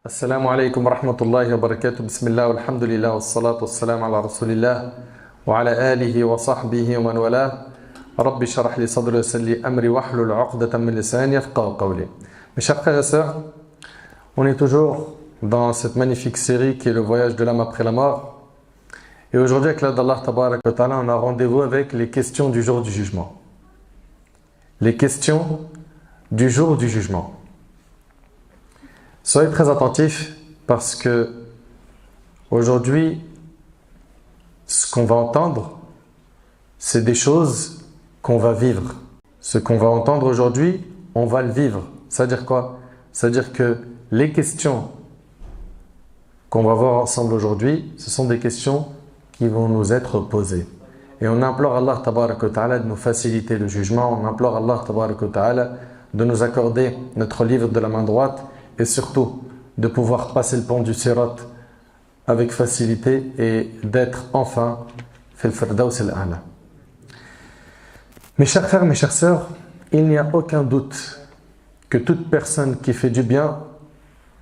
السلام عليكم ورحمة الله وبركاته بسم الله والحمد لله والصلاة والسلام على رسول الله وعلى آله وصحبه ومن والاه رب اشرح لي صدري ويسر لي أمري واحلل عقدة من لساني يفقهوا قولي. Mes chers frères et sœurs, on est toujours dans cette magnifique série qui est le voyage de l'âme après la mort. Et aujourd'hui, avec l'aide d'Allah Tabarak wa Ta'ala, on a rendez-vous avec les questions du jour du jugement. Les questions du jour du jugement. Soyez très attentifs parce que aujourd'hui, ce qu'on va entendre, c'est des choses qu'on va vivre. Ce qu'on va entendre aujourd'hui, on va le vivre. C'est-à-dire quoi? C'est-à-dire que les questions qu'on va voir ensemble aujourd'hui, ce sont des questions qui vont nous être posées. Et on implore Allah Tabarak wa Ta'ala de nous faciliter le jugement. On implore Allah Tabarak wa Ta'ala de nous accorder notre livre de la main droite et surtout de pouvoir passer le pont du Sirat avec facilité et d'être enfin fil firdaus al-a'la. Mes chers frères, mes chères sœurs, il n'y a aucun doute que toute personne qui fait du bien,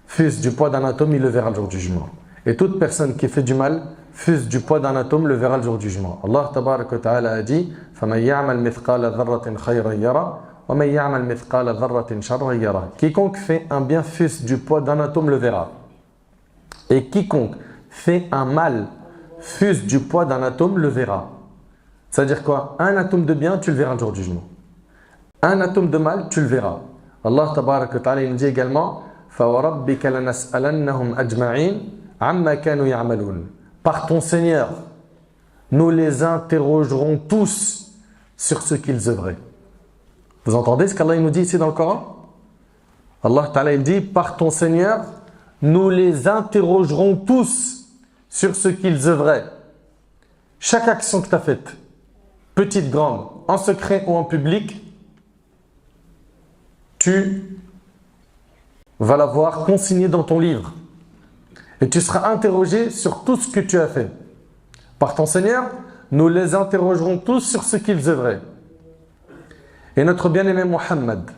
fût-ce du poids d'un atome, il le verra le jour du jugement. Et toute personne qui fait du mal, fût-ce du poids d'un atome, le verra le jour du jugement. Allah Tabarak wa Ta'ala a dit فَمَنْ يَعْمَلْ مِثْقَالَ ذَرَّةٍ خَيْرًا يَرَى وَمَنْ يَعْمَلْ مِثْقَالَ ذَرَّةٍ شَرًّا يَرَى. Quiconque fait un bien, fût-ce du poids d'un atome, le verra. Et quiconque fait un mal, fût-ce du poids d'un atome, le verra. C'est-à-dire quoi? Un atome de bien, tu le verras le jour du jugement. Un atome de mal, tu le verras. Allah Tabarak wa Ta'ala nous dit également فَوَرَبِّكَ لَنَسْأَلَنَّهُمْ أَجْمَعِينَ عَمَّا كَانُوا يَعْمَلُونَ. Par ton Seigneur, nous les interrogerons tous sur ce qu'ils œuvraient. Vous entendez ce qu'Allah nous dit ici dans le Coran? Allah Ta'ala il dit par ton Seigneur, nous les interrogerons tous sur ce qu'ils œuvraient. Chaque action que tu as faite, petite, grande, en secret ou en public, tu vas la voir consignée dans ton livre. Et tu seras interrogé sur tout ce que tu as fait. Par ton Seigneur, nous les interrogerons tous sur ce qu'ils œuvraient. Et notre bien-aimé Muhammad,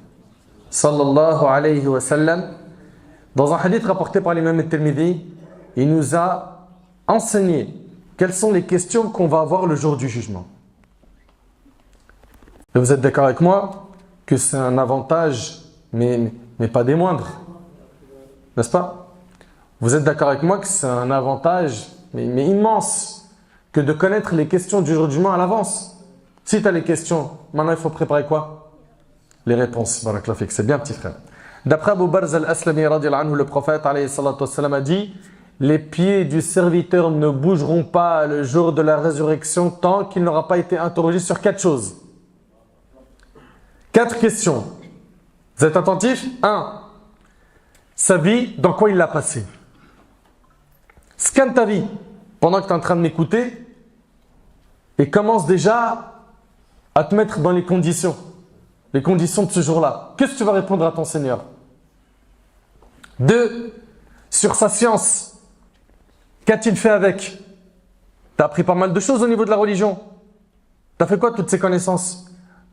sallallahu alayhi wa sallam, dans un hadith rapporté par l'imam al-Tirmidhi, il nous a enseigné quelles sont les questions qu'on va avoir le jour du jugement. Et vous êtes d'accord avec moi que c'est un avantage, mais pas des moindres. N'est-ce pas? Vous êtes d'accord avec moi que c'est un avantage, mais immense, que de connaître les questions du jour du jugement à l'avance. Si tu as les questions, maintenant il faut préparer quoi? Les réponses. Barakallahu fik. C'est bien, petit frère. D'après Abu Barz al-Aslami, le prophète alayhi salatu wassalam, a dit les pieds du serviteur ne bougeront pas le jour de la résurrection tant qu'il n'aura pas été interrogé sur 4 choses. 4 questions. Vous êtes attentifs? 1. Sa vie, dans quoi il l'a passée? Scanne ta vie pendant que tu es en train de m'écouter et commence déjà à te mettre dans les conditions de ce jour-là. Qu'est-ce que tu vas répondre à ton Seigneur? 2. Sur sa science, qu'a-t-il fait avec? Tu as appris pas mal de choses au niveau de la religion. Tu as fait quoi toutes ces connaissances?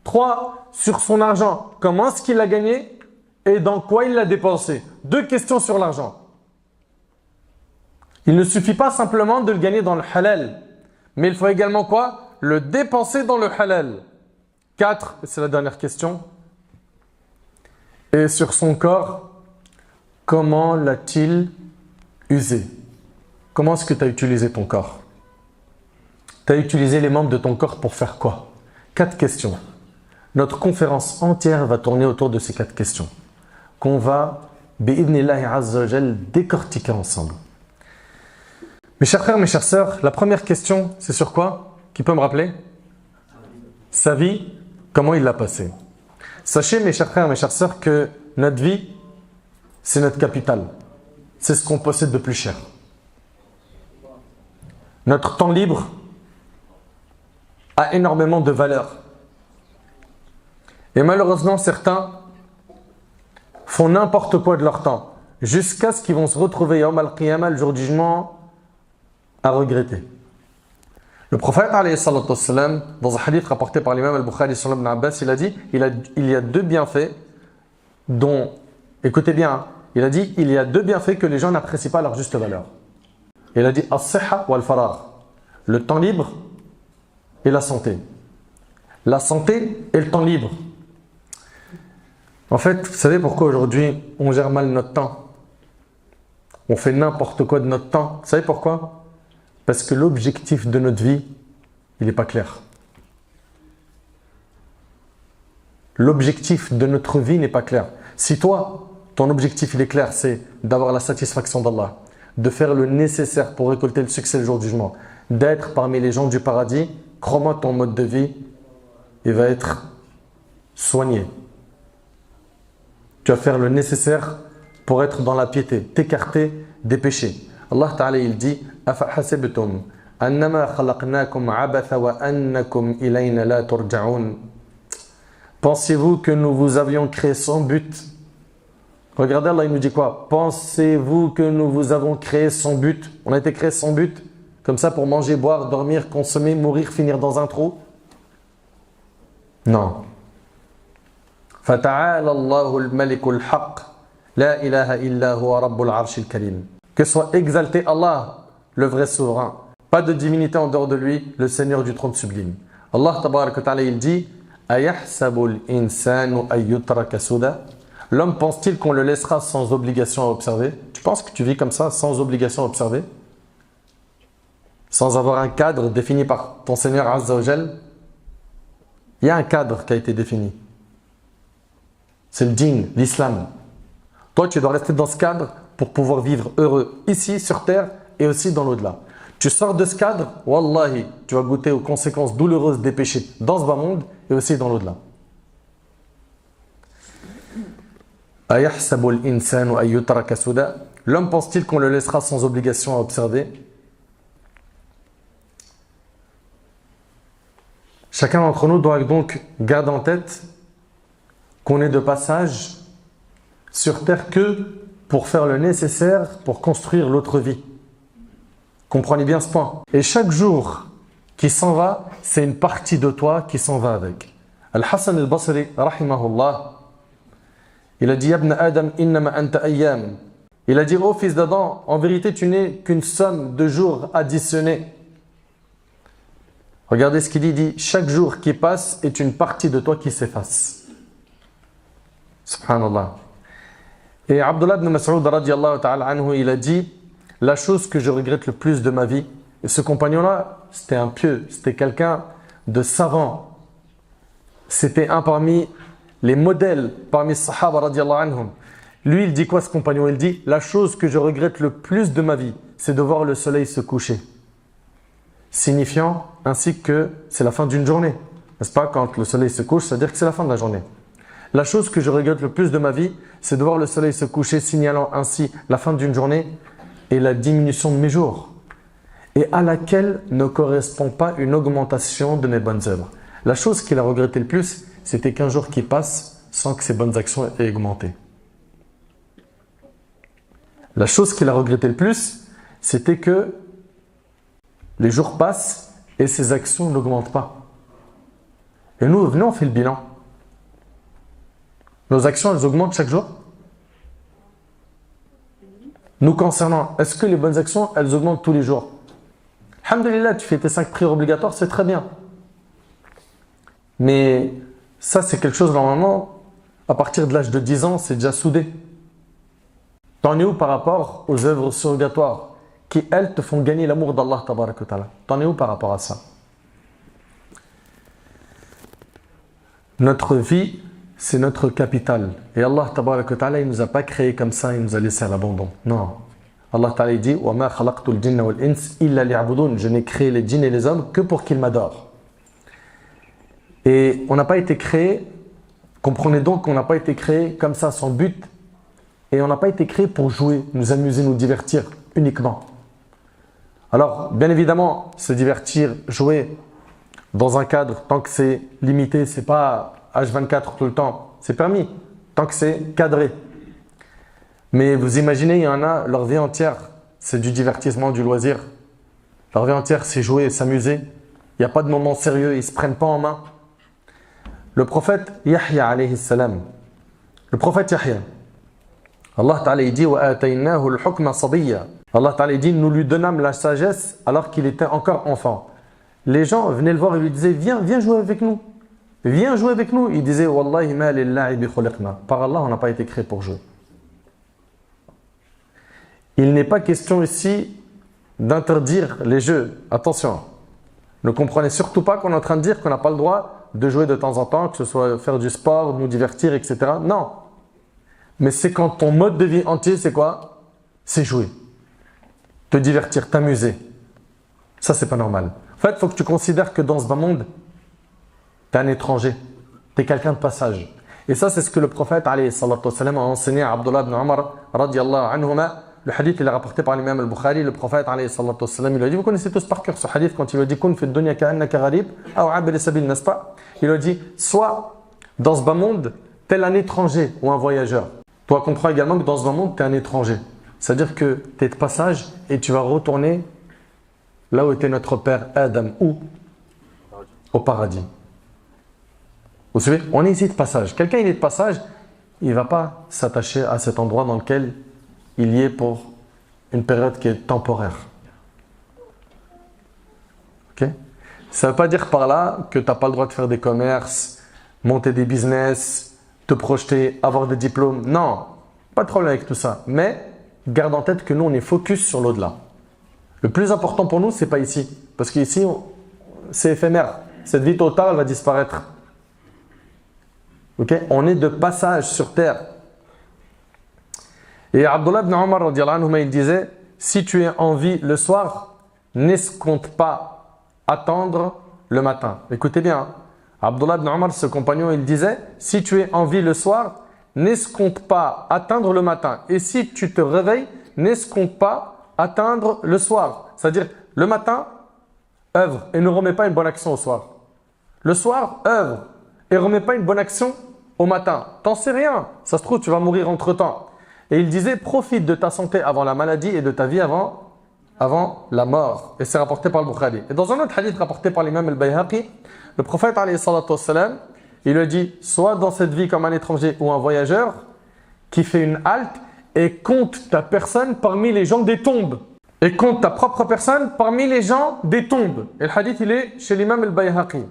3. Sur son argent, comment est-ce qu'il l'a gagné et dans quoi il l'a dépensé? 2 questions sur l'argent. Il ne suffit pas simplement de le gagner dans le halal, mais il faut également quoi? Le dépenser dans le halal. 4, c'est la dernière question. Et sur son corps, comment l'a-t-il usé? Comment est-ce que tu as utilisé ton corps? Tu as utilisé les membres de ton corps pour faire quoi? 4 questions. Notre conférence entière va tourner autour de ces 4 questions qu'on va, bi'idhnillahi azza wa jal, décortiquer ensemble. Mes chers frères, mes chères sœurs, la première question, c'est sur quoi? Qui peut me rappeler? Sa vie, comment il l'a passée? Sachez, mes chers frères, mes chères sœurs, que notre vie, c'est notre capital. C'est ce qu'on possède de plus cher. Notre temps libre a énormément de valeur. Et malheureusement, certains font n'importe quoi de leur temps, jusqu'à ce qu'ils vont se retrouver Yawm al-Qiyamah, le jour du jugement, à regretter. Le prophète, alayhi salatu wassalam, dans un hadith rapporté par l'imam al-Bukhari sur Ibn Abbas, il a dit il y a 2 bienfaits dont, écoutez bien, il a dit, il y a deux bienfaits que les gens n'apprécient pas à leur juste valeur. Il a dit, as-sihha wal-faragh, le temps libre et la santé. La santé et le temps libre. En fait, vous savez pourquoi aujourd'hui on gère mal notre temps? On fait n'importe quoi de notre temps. Vous savez pourquoi? Parce que l'objectif de notre vie, il n'est pas clair. L'objectif de notre vie n'est pas clair. Si toi, ton objectif il est clair, c'est d'avoir la satisfaction d'Allah, de faire le nécessaire pour récolter le succès le jour du jugement, d'être parmi les gens du paradis, crois-moi, ton mode de vie, il va être soigné. Tu vas faire le nécessaire pour être dans la piété, t'écarter des péchés. Allah Ta'ala il dit أَفَحَسِبْتُمْ أَنَّمَا خَلَقْنَاكُمْ عَبَثًا وَأَنَّكُمْ إِلَيْنَا لَا تُرْجَعُونَ. Pensez-vous que nous vous avions créé sans but? Regardez, Allah il nous dit quoi? Pensez-vous que nous vous avons créé sans but? On a été créé sans but? Comme ça pour manger, boire, dormir, consommer, mourir, finir dans un trou? Non. فَتَعَالَى اللَّهُ الْمَلِكُ الْحَقِّ لَا إِلَهَ إِلَّا هُوَ رَبُّ الْعَرْشِ الْكَرِيمِ. Que soit exalté Allah, le vrai souverain. Pas de divinité en dehors de lui, le Seigneur du trône sublime. Allah tabaraka wa ta'ala il dit أَيَحْسَبُ الْإِنسَانُ أَن يُتْرَكَ سُدًى. L'homme pense-t-il qu'on le laissera sans obligation à observer? Tu penses que tu vis comme ça, sans obligation à observer? Sans avoir un cadre défini par ton Seigneur Azza wa Jal? Il y a un cadre qui a été défini. C'est le dîn, l'islam. Toi, tu dois rester dans ce cadre pour pouvoir vivre heureux ici, sur terre et aussi dans l'au-delà. Tu sors de ce cadre, wallahi, tu vas goûter aux conséquences douloureuses des péchés dans ce bas monde et aussi dans l'au-delà. L'homme pense-t-il qu'on le laissera sans obligation à observer? Chacun d'entre nous doit donc garder en tête qu'on est de passage sur terre que pour faire le nécessaire pour construire l'autre vie. Comprenez bien ce point. Et chaque jour qui s'en va, c'est une partie de toi qui s'en va avec. Al-Hassan al-Basri, rahimahullah, il a dit Yabna Adam, innama anta ayyam. Il a dit ô fils d'Adam, en vérité tu n'es qu'une somme de jours additionnés. Regardez ce qu'il dit, il dit chaque jour qui passe est une partie de toi qui s'efface. Subhanallah. Et Abdullah ibn Mas'ud radiyallahu ta'ala anhu, il a dit la chose que je regrette le plus de ma vie, et ce compagnon-là, c'était un pieux, c'était quelqu'un de savant. C'était un parmi les modèles, parmi les sahaba radiyallahu anhum. Lui, il dit quoi ce compagnon? Il dit la chose que je regrette le plus de ma vie, c'est de voir le soleil se coucher. Signifiant ainsi que c'est la fin d'une journée. N'est-ce pas? Quand le soleil se couche, ça veut dire que c'est la fin de la journée. La chose que je regrette le plus de ma vie, c'est de voir le soleil se coucher, signalant ainsi la fin d'une journée et la diminution de mes jours, et à laquelle ne correspond pas une augmentation de mes bonnes œuvres. La chose qu'il a regretté le plus, c'était qu'un jour qui passe sans que ses bonnes actions aient augmenté. La chose qu'il a regretté le plus, c'était que les jours passent et ses actions n'augmentent pas. Et nous, venons, on fait le bilan. Nos actions, elles augmentent chaque jour? Nous concernant, est-ce que les bonnes actions, elles augmentent tous les jours? Alhamdulillah, tu fais tes 5 prières obligatoires, c'est très bien. Mais ça, c'est quelque chose, normalement, à partir de l'âge de 10 ans, c'est déjà soudé. T'en es où par rapport aux œuvres surrogatoires qui, elles, te font gagner l'amour d'Allah tabaraka wa ta'ala? T'en es où par rapport à ça? Notre vie, c'est notre capital. Et Allah tabaraka wa ta'ala, il ne nous a pas créés comme ça, il nous a laissé à l'abandon. Non. Allah ta'ala dit وَمَا خَلَقْتُ الْجِنَّ وَالْإِنسِ إِلَّا لِيَعْبُدُونَ. Je n'ai créé les djinns et les hommes que pour qu'ils m'adorent. Et on n'a pas été créé, comprenez donc qu'on n'a pas été créé comme ça sans but. Et on n'a pas été créé pour jouer, nous amuser, nous divertir uniquement. Alors, bien évidemment, se divertir, jouer dans un cadre, tant que c'est limité, c'est pas H24 tout le temps, c'est permis, tant que c'est cadré. Mais vous imaginez, il y en a, leur vie entière, c'est du divertissement, du loisir. Leur vie entière, c'est jouer, s'amuser. Il n'y a pas de moment sérieux, ils ne se prennent pas en main. Le prophète Yahya alayhi salam, le prophète Yahya, Allah Ta'ala il dit وَآتَيْنَاهُ الْحُكْمَ صَبِيًّا. Allah Ta'ala il dit nous lui donnâmes la sagesse alors qu'il était encore enfant. Les gens venaient le voir et lui disaient viens jouer avec nous. Viens jouer avec nous. Il disait Wallahi ma lillahi khuliqna. Par Allah, on n'a pas été créé pour jouer. Il n'est pas question ici d'interdire les jeux. Attention. Ne comprenez surtout pas qu'on est en train de dire qu'on n'a pas le droit de jouer de temps en temps, que ce soit faire du sport, nous divertir, etc. Non. Mais c'est quand ton mode de vie entier, c'est quoi? C'est jouer. Te divertir, t'amuser. Ça, c'est pas normal. En fait, il faut que tu considères que dans ce bas monde, tu es un étranger. Tu es quelqu'un de passage. Et ça, c'est ce que le prophète alayhi salatu wassalam, a enseigné à Abdullah ibn Umar radiyallahu anhuma. Le hadith, il est rapporté par l'imam al-Bukhari. Le prophète alayhi salatu wassalam, il lui a dit, vous connaissez tous par cœur ce hadith quand il lui a dit kun fi dunya ka'annaka gharib aw abir sabil, n'est-ce pas? Il lui a dit, soit dans ce bas monde, tel un étranger ou un voyageur. Toi, comprends également que dans ce bas monde, tu es un étranger. C'est-à-dire que tu es de passage et tu vas retourner là où était notre père Adam, où? Au paradis. Vous savez, on est ici de passage. Quelqu'un, il est de passage, il ne va pas s'attacher à cet endroit dans lequel il y est pour une période qui est temporaire. Ok? Ça ne veut pas dire par là que tu n'as pas le droit de faire des commerces, monter des business, te projeter, avoir des diplômes. Non, pas de problème avec tout ça. Mais garde en tête que nous, on est focus sur l'au-delà. Le plus important pour nous, ce n'est pas ici. Parce qu'ici, c'est éphémère. Cette vie tôt ou tard, elle va disparaître. Okay? On est de passage sur terre. Et Abdullah ibn Umar, il disait, si tu es en vie le soir, n'escompte pas attendre le matin. Écoutez bien, hein? Abdullah ibn Umar, ce compagnon, il disait, si tu es en vie le soir, n'escompte pas atteindre le matin. Et si tu te réveilles, n'escompte pas atteindre le soir. C'est-à-dire, le matin, œuvre et ne remets pas une bonne action au soir. Le soir, œuvre et ne remets pas une bonne action au matin. T'en sais rien. Ça se trouve, tu vas mourir entre-temps. Et il disait, profite de ta santé avant la maladie et de ta vie avant la mort. Et c'est rapporté par le Bukhari. Et dans un autre hadith rapporté par l'imam al-Bayhaqi, le prophète, alayhi salatu wassalam, il lui a dit, sois dans cette vie comme un étranger ou un voyageur qui fait une halte et compte ta personne parmi les gens des tombes. Et compte ta propre personne parmi les gens des tombes. Et le hadith, il est chez l'imam al-Bayhaqi.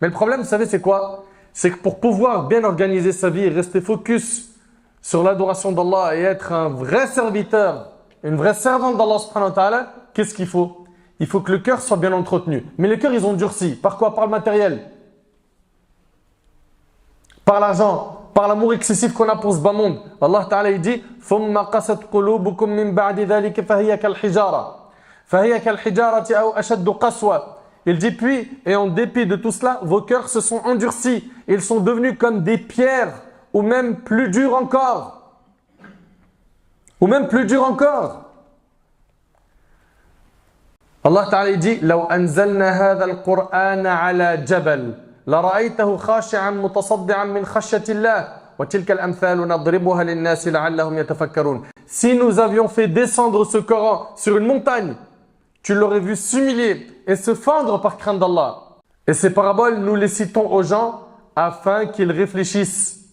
Mais le problème, vous savez, c'est quoi? C'est que pour pouvoir bien organiser sa vie et rester focus sur l'adoration d'Allah et être un vrai serviteur, une vraie servante d'Allah subhanahu wa ta'ala, qu'est-ce qu'il faut? Il faut que le cœur soit bien entretenu. Mais les cœurs, ils ont durci. Par quoi? Par le matériel. Par l'argent. Par l'amour excessif qu'on a pour ce bas monde. Allah Ta'ala il dit ثُمَّ قَسَتْ قُلُوبُكُم مِّن بَعْدِ ذَلِكَ فَهِيَ كَالْحِجَارَةِ أَوْ أَشَدُّ قَسْوَةً. Il dit puis, et en dépit de tout cela, vos cœurs se sont endurcis. Ils sont devenus comme des pierres, ou même plus durs encore. Ou même plus durs encore. Allah Ta'ala il dit لو أنزلنا هذا القرآن على جبل لرأيته خاشعا متصدعا من خشية الله وتلك الأمثال نضربها للناس لعلهم يتفكرون. Si nous avions fait descendre ce Coran sur une montagne, tu l'aurais vu s'humilier et se fendre par crainte d'Allah. Et ces paraboles, nous les citons aux gens afin qu'ils réfléchissent.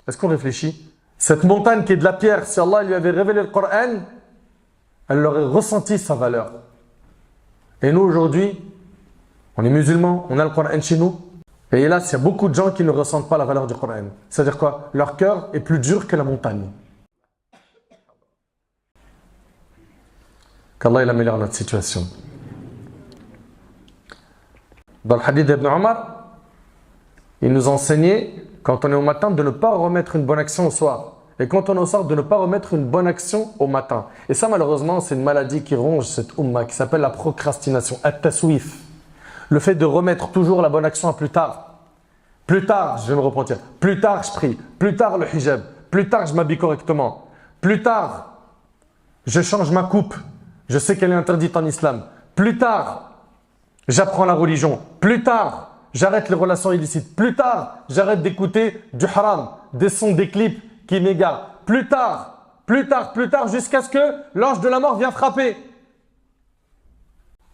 Est-ce qu'on réfléchit? Cette montagne qui est de la pierre, si Allah lui avait révélé le Coran, elle aurait ressenti sa valeur. Et nous aujourd'hui, on est musulmans, on a le Coran chez nous. Et hélas, il y a beaucoup de gens qui ne ressentent pas la valeur du Coran. C'est-à-dire quoi? Leur cœur est plus dur que la montagne. Qu'Allah il améliore notre situation. Dans le hadith d'Ibn Omar, il nous enseignait, quand on est au matin, de ne pas remettre une bonne action au soir. Et quand on est au soir, de ne pas remettre une bonne action au matin. Et ça, malheureusement, c'est une maladie qui ronge cette umma, qui s'appelle la procrastination, at-taswif. Le fait de remettre toujours la bonne action à plus tard. Plus tard, je vais me repentir. Plus tard, je prie. Plus tard, le hijab. Plus tard, je m'habille correctement. Plus tard, je change ma coupe. Je sais qu'elle est interdite en islam. Plus tard, j'apprends la religion. Plus tard, j'arrête les relations illicites. Plus tard, j'arrête d'écouter du haram, des sons, des clips qui m'égarent. Plus tard, jusqu'à ce que l'ange de la mort vienne frapper.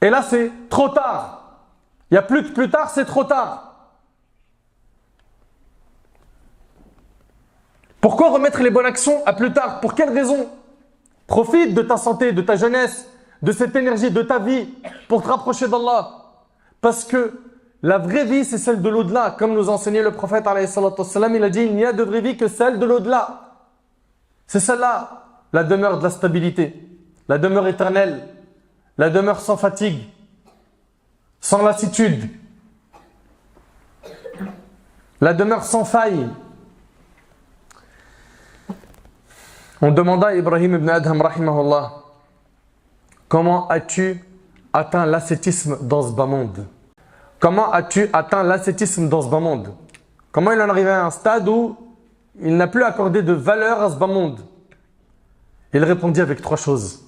Et là, c'est trop tard. Il n'y a plus de plus tard, c'est trop tard. Pourquoi remettre les bonnes actions à plus tard? Pour quelle raison? Profite de ta santé, de ta jeunesse, de cette énergie, de ta vie pour te rapprocher d'Allah. Parce que la vraie vie, c'est celle de l'au-delà. Comme nous enseignait le prophète, il a dit, il n'y a de vraie vie que celle de l'au-delà. C'est celle-là, la demeure de la stabilité, la demeure éternelle, la demeure sans fatigue, sans lassitude, la demeure sans faille. On demanda à Ibrahim ibn Adham, rahimahullah, comment as-tu atteint l'ascétisme dans ce bas monde? Comment as-tu atteint l'ascétisme dans ce bas monde? Comment il en est arrivé à un stade où il n'a plus accordé de valeur à ce bas monde? Il répondit avec 3 choses.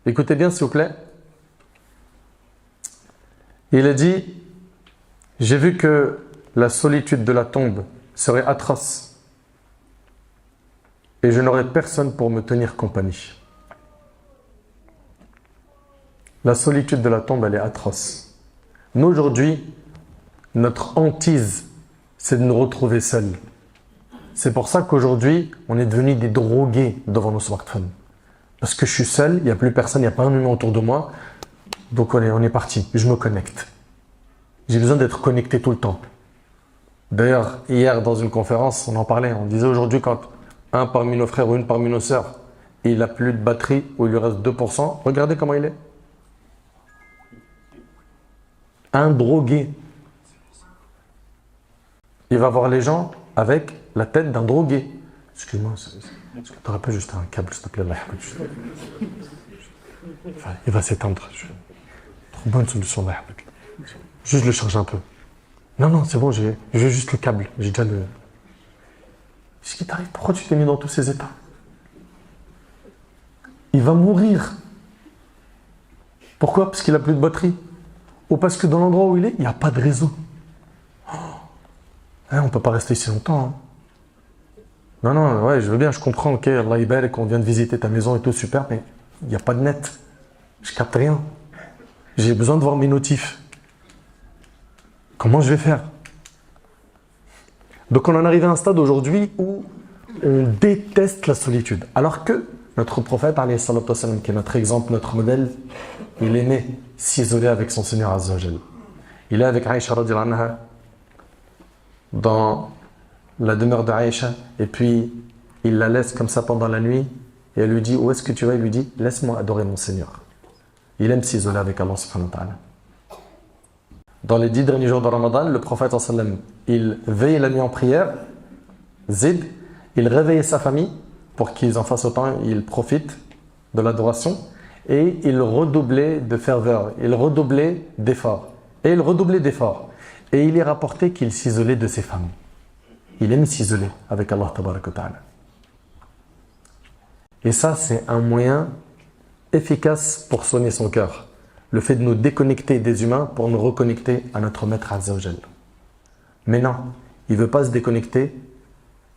Écoutez bien s'il vous plaît. Il a dit, j'ai vu que la solitude de la tombe serait atroce et je n'aurais personne pour me tenir compagnie. La solitude de la tombe, elle est atroce. Nous, aujourd'hui, notre hantise, c'est de nous retrouver seuls. C'est pour ça qu'aujourd'hui, on est devenus des drogués devant nos smartphones. Parce que je suis seul, il n'y a plus personne, il n'y a pas un humain autour de moi. Donc on est parti, je me connecte. J'ai besoin d'être connecté tout le temps. D'ailleurs, hier, dans une conférence, on en parlait. On disait aujourd'hui, quand un parmi nos frères ou une parmi nos sœurs, il n'a plus de batterie ou il lui reste 2%, regardez comment il est. Un drogué. Il va voir les gens avec la tête d'un drogué. Excuse-moi, est-ce que tu n'aurais pas juste un câble, s'il te plaît? Enfin, il va s'éteindre. Trop bonne solution, là. Juste le charger un peu. Non, c'est bon, j'ai juste le câble. J'ai déjà le... Qu'est-ce qui t'arrive? Pourquoi tu t'es mis dans tous ces états? Il va mourir. Pourquoi? Parce qu'il n'a plus de batterie. Ou parce que dans l'endroit où il est, il n'y a pas de réseau. On ne peut pas rester ici longtemps. Non, ouais, je veux bien, je comprends, ok, Allah Ibarak, qu'on vient de visiter ta maison et tout, super, mais il n'y a pas de net. Je capte rien. J'ai besoin de voir mes notifs. Comment je vais faire? Donc on en arrive à un stade aujourd'hui où on déteste la solitude. Alors que notre prophète, alayhi salatu wassalam, qui est notre exemple, notre modèle, il aimait s'isoler avec son Seigneur Azza wa Jal. Il est avec Aïcha radhiyallahu anha dans la demeure d'Aïcha et puis il la laisse comme ça pendant la nuit et elle lui dit, où est-ce que tu vas? Il lui dit, laisse-moi adorer mon Seigneur. Il aime s'isoler avec Allah subhanahu wa ta'ala. Dans les 10 derniers jours de Ramadan, le prophète sallam, il veillait la nuit en prière, zid, il réveillait sa famille pour qu'ils en fassent autant, il profite de l'adoration et il redoublait de ferveur, il redoublait d'efforts et il redoublait d'efforts. Et il est rapporté qu'il s'isolait de ses femmes. Il aime s'isoler avec Allah tabaraka wa ta'ala. Et ça, c'est un moyen efficace pour soigner son cœur. Le fait de nous déconnecter des humains pour nous reconnecter à notre maître Azza wa Jal. Mais non, il ne veut pas se déconnecter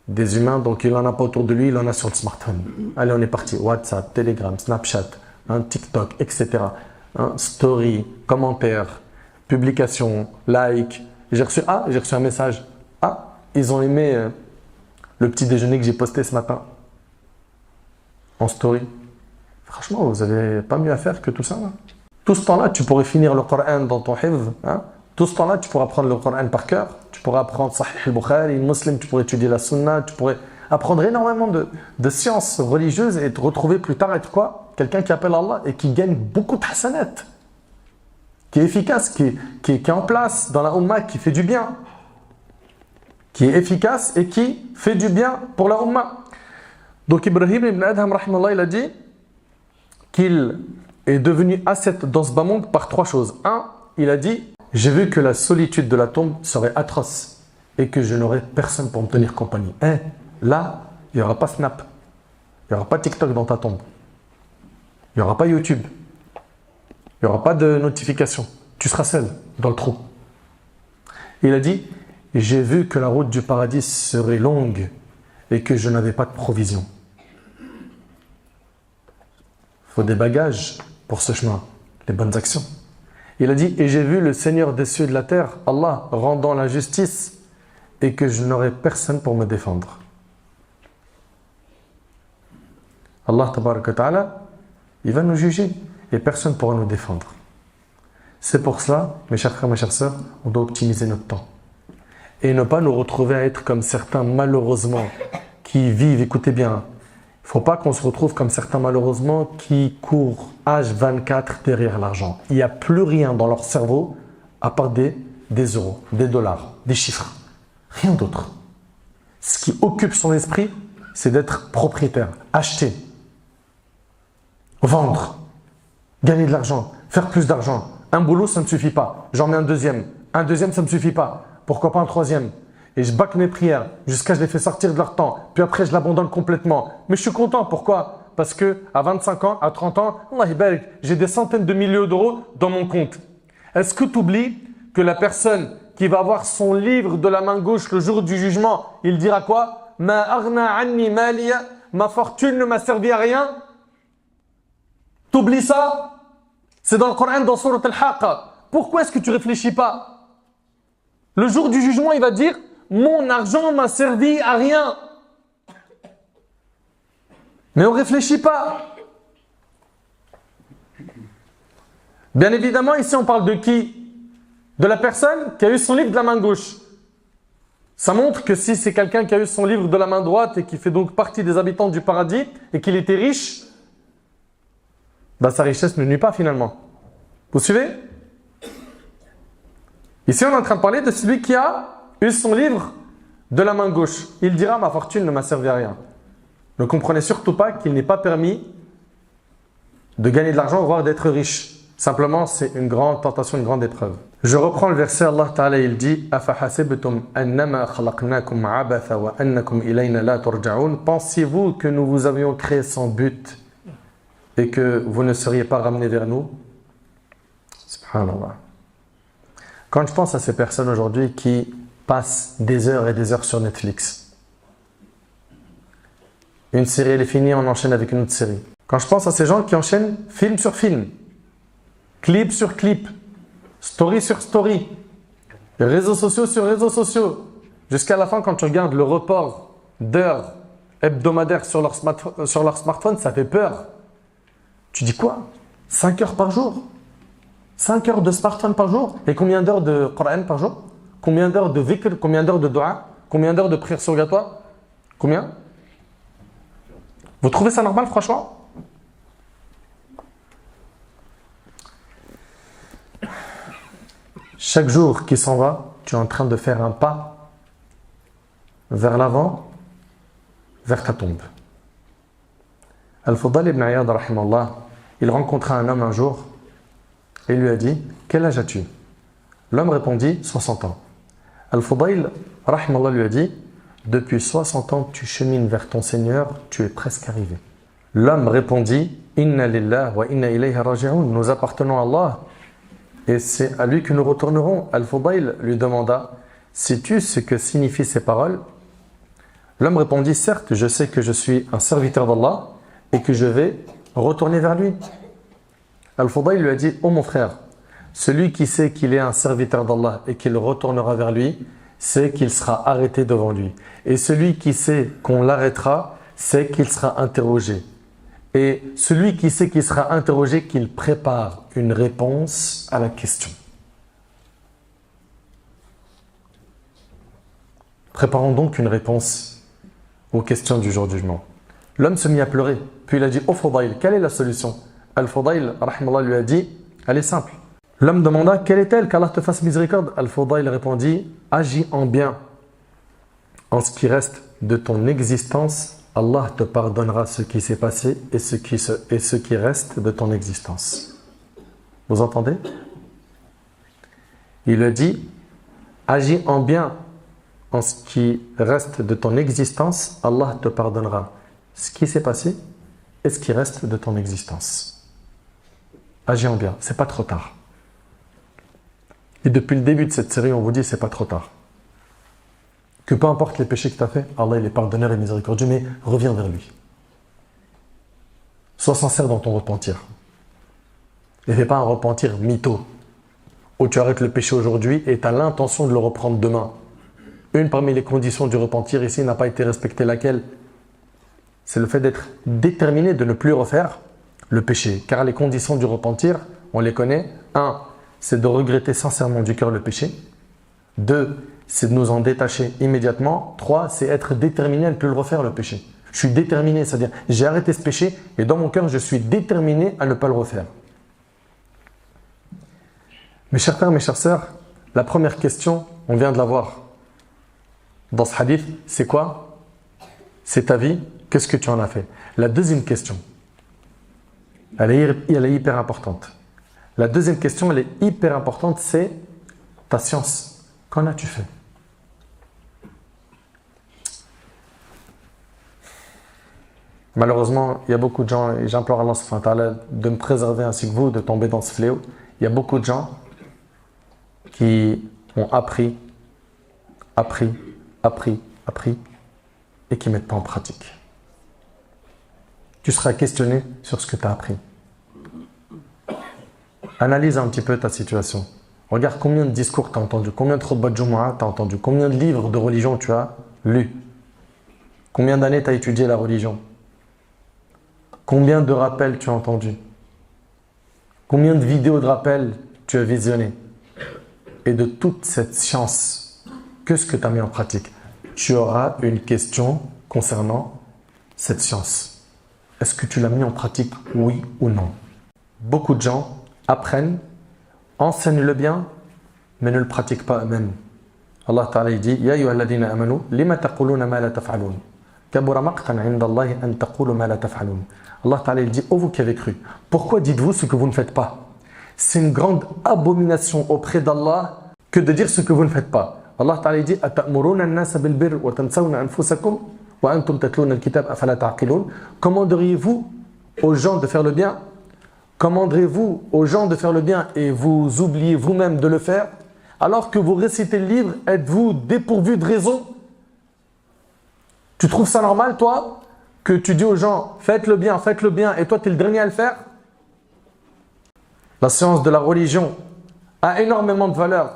des humains, donc il n'en a pas autour de lui, il en a sur le smartphone. Allez, on est parti. WhatsApp, Telegram, Snapchat, TikTok, etc. Story, commentaires, publications, like. J'ai reçu un message. Ils ont aimé le petit déjeuner que j'ai posté ce matin. En story. Franchement, vous n'avez pas mieux à faire que tout ça, là. Tout ce temps-là, tu pourrais finir le Coran dans ton hifz. Tout ce temps-là, tu pourras apprendre le Coran par cœur. Tu pourras apprendre Sahih al-Bukhari, Muslim, tu pourrais étudier la Sunna, tu pourrais apprendre énormément de sciences religieuses et te retrouver plus tard être quoi? Quelqu'un qui appelle Allah et qui gagne beaucoup de hasanat. Qui est efficace, qui est en place dans la Ummah, qui fait du bien. Qui est efficace et qui fait du bien pour la Ummah. Donc Ibrahim ibn Adham, rahimahullah, il a dit qu'il est devenu ascète dans ce bas monde par 3 choses. 1, il a dit, j'ai vu que la solitude de la tombe serait atroce et que je n'aurais personne pour me tenir compagnie. Là, il n'y aura pas Snap, il n'y aura pas TikTok dans ta tombe, il n'y aura pas YouTube, il n'y aura pas de notification. Tu seras seul dans le trou. Il a dit, j'ai vu que la route du paradis serait longue et que je n'avais pas de provisions. Il faut des bagages pour ce chemin, les bonnes actions. Il a dit, et j'ai vu le Seigneur des cieux et de la terre, Allah, rendant la justice et que je n'aurais personne pour me défendre. Allah tabaraka wa ta'ala, il va nous juger et personne ne pourra nous défendre. C'est pour cela, mes chers frères, mes chères sœurs, on doit optimiser notre temps. Et ne pas nous retrouver à être comme certains, malheureusement, qui vivent, écoutez bien, il ne faut pas qu'on se retrouve comme certains, malheureusement, qui courent H24 derrière l'argent. Il n'y a plus rien dans leur cerveau à part des euros, des dollars, des chiffres. Rien d'autre. Ce qui occupe son esprit, c'est d'être propriétaire, acheter, vendre, gagner de l'argent, faire plus d'argent. Un boulot, ça ne suffit pas. J'en mets un deuxième. Un deuxième, ça ne me suffit pas. Pourquoi pas un troisième? Et je bâcle mes prières jusqu'à ce que je les fais sortir de leur temps. Puis après, je l'abandonne complètement. Mais je suis content. Pourquoi? Parce qu'à 25 ans, à 30 ans, j'ai des centaines de milliers d'euros dans mon compte. Est-ce que tu oublies que la personne qui va avoir son livre de la main gauche le jour du jugement, il dira quoi? Ma aghna anni maliya, ma fortune ne m'a servi à rien. T'oublies ça? C'est dans le Coran, dans Surat Al-Haqqa. Pourquoi est-ce que tu ne réfléchis pas? Le jour du jugement, il va dire « Mon argent m'a servi à rien ». Mais on ne réfléchit pas. Bien évidemment, ici, on parle de qui? De la personne qui a eu son livre de la main gauche. Ça montre que si c'est quelqu'un qui a eu son livre de la main droite et qui fait donc partie des habitants du paradis et qu'il était riche, ben sa richesse ne nuit pas finalement. Vous suivez? Ici, on est en train de parler de celui qui a eu son livre de la main gauche. Il dira « Ma fortune ne m'a servi à rien ». Ne comprenez surtout pas qu'il n'est pas permis de gagner de l'argent, voire d'être riche. Simplement, c'est une grande tentation, une grande épreuve. Je reprends le verset, Allah Ta'ala, il dit « Afahasibtum annama khalaqnakum abatha wa annakum ilayna la turja'un » Pensez-vous que nous vous avions créé sans but et que vous ne seriez pas ramenés vers nous? Subhanallah. Quand je pense à ces personnes aujourd'hui qui passent des heures et des heures sur Netflix, une série elle est finie, on enchaîne avec une autre série. Quand je pense à ces gens qui enchaînent film sur film, clip sur clip, story sur story, réseaux sociaux sur réseaux sociaux, jusqu'à la fin quand tu regardes le report d'heures hebdomadaires sur leur smartphone, ça fait peur. Tu dis quoi? 5 heures par jour? 5 heures de smartphone par jour? Et combien d'heures de Coran par jour? Combien d'heures de dhikr? Combien d'heures de dua? Combien d'heures de prière surrogatoire? Combien? Vous trouvez ça normal franchement? Chaque jour qui s'en va, tu es en train de faire un pas vers l'avant, vers ta tombe. Al-Fudal ibn Iyad, rahimallah, il rencontra un homme un jour et lui a dit « Quel âge as-tu » L'homme répondit « 60 ans ». Al-Fudayl, rahimallah, lui a dit « Depuis 60 ans, tu chemines vers ton Seigneur, tu es presque arrivé. » L'homme répondit « Inna lillah wa inna ilayhi raji'un » Nous appartenons à Allah et c'est à lui que nous retournerons. Al-Fudayl lui demanda « Sais-tu ce que signifient ces paroles » L'homme répondit « Certes, je sais que je suis un serviteur d'Allah et que je vais retourner vers lui. » Al-Fudayl lui a dit « Oh mon frère, celui qui sait qu'il est un serviteur d'Allah et qu'il retournera vers lui, sait qu'il sera arrêté devant lui. Et celui qui sait qu'on l'arrêtera, sait qu'il sera interrogé. Et celui qui sait qu'il sera interrogé, qu'il prépare une réponse à la question. » Préparons donc une réponse aux questions du jour du jugement. L'homme se mit à pleurer, puis il a dit « Oh Fudayl, quelle est la solution ?» Al-Fudayl, rahimallah, lui a dit « Elle est simple. » L'homme demanda « Quelle est-elle? Qu'Allah te fasse miséricorde ?» Al-Fudayl répondit « Agis en bien. En ce qui reste de ton existence, Allah te pardonnera ce qui s'est passé et ce qui reste de ton existence. » Vous entendez? Il a dit « Agis en bien. En ce qui reste de ton existence, Allah te pardonnera ce qui s'est passé et ce qui reste de ton existence. » Agis en bien, c'est pas trop tard. Et depuis le début de cette série, on vous dit c'est pas trop tard. Que peu importe les péchés que tu as fait, Allah il est pardonneur et miséricordieux, mais reviens vers lui. Sois sincère dans ton repentir. Et fais pas un repentir mytho, où tu arrêtes le péché aujourd'hui et tu as l'intention de le reprendre demain. Une parmi les conditions du repentir ici n'a pas été respectée, laquelle? c'est le fait d'être déterminé de ne plus refaire le péché. Car les conditions du repentir, on les connaît. 1, c'est de regretter sincèrement du cœur le péché. 2, c'est de nous en détacher immédiatement. 3, c'est être déterminé à ne plus le refaire le péché. Je suis déterminé, c'est-à-dire j'ai arrêté ce péché et dans mon cœur, je suis déterminé à ne pas le refaire. Mes chers frères, mes chères sœurs, la première question, on vient de la voir dans ce hadith, c'est quoi? C'est ta vie, qu'est-ce que tu en as fait? La deuxième question, elle est hyper importante. La deuxième question, elle est hyper importante, c'est ta science. Qu'en as-tu fait? Malheureusement, il y a beaucoup de gens, et j'implore Allah subhanahu wa ta'ala de me préserver ainsi que vous, de tomber dans ce fléau. Il y a beaucoup de gens qui ont appris et qui ne mettent pas en pratique. Tu seras questionné sur ce que tu as appris. Analyse un petit peu ta situation. Regarde combien de discours tu as entendu, combien de khutbah de Jumu'ah tu as entendu, combien de livres de religion tu as lus, combien d'années tu as étudié la religion, combien de rappels tu as entendu, combien de vidéos de rappels tu as visionné. Et de toute cette science, qu'est-ce que tu as mis en pratique? Tu auras une question concernant cette science. Est-ce que tu l'as mis en pratique, oui ou non? Beaucoup de gens apprennent, enseignent le bien, mais ne le pratiquent pas eux-mêmes. Allah Ta'ala dit « Ya ayyuhalladhina amanu, lima taquluna ma la taf'alun. Kabura maqtan 'inda Allahi an taqulu ma la taf'alun. » Allah Ta'ala dit « Oh vous qui avez cru, pourquoi dites-vous ce que vous ne faites pas? C'est une grande abomination auprès d'Allah que de dire ce que vous ne faites pas. Allah Ta'ala dit Ata'muruna an-nasa bil birr wa tansawna anfusakum wa antum tatluna al-kitab afala ta'qilun. Commanderiez-vous aux gens de faire le bien? Commanderez-vous aux gens de faire le bien et vous oubliez vous-même de le faire? Alors que vous récitez le livre, êtes-vous dépourvu de raison? Tu trouves ça normal, toi, que tu dis aux gens faites le bien, et toi tu es le dernier à le faire? La science de la religion a énormément de valeur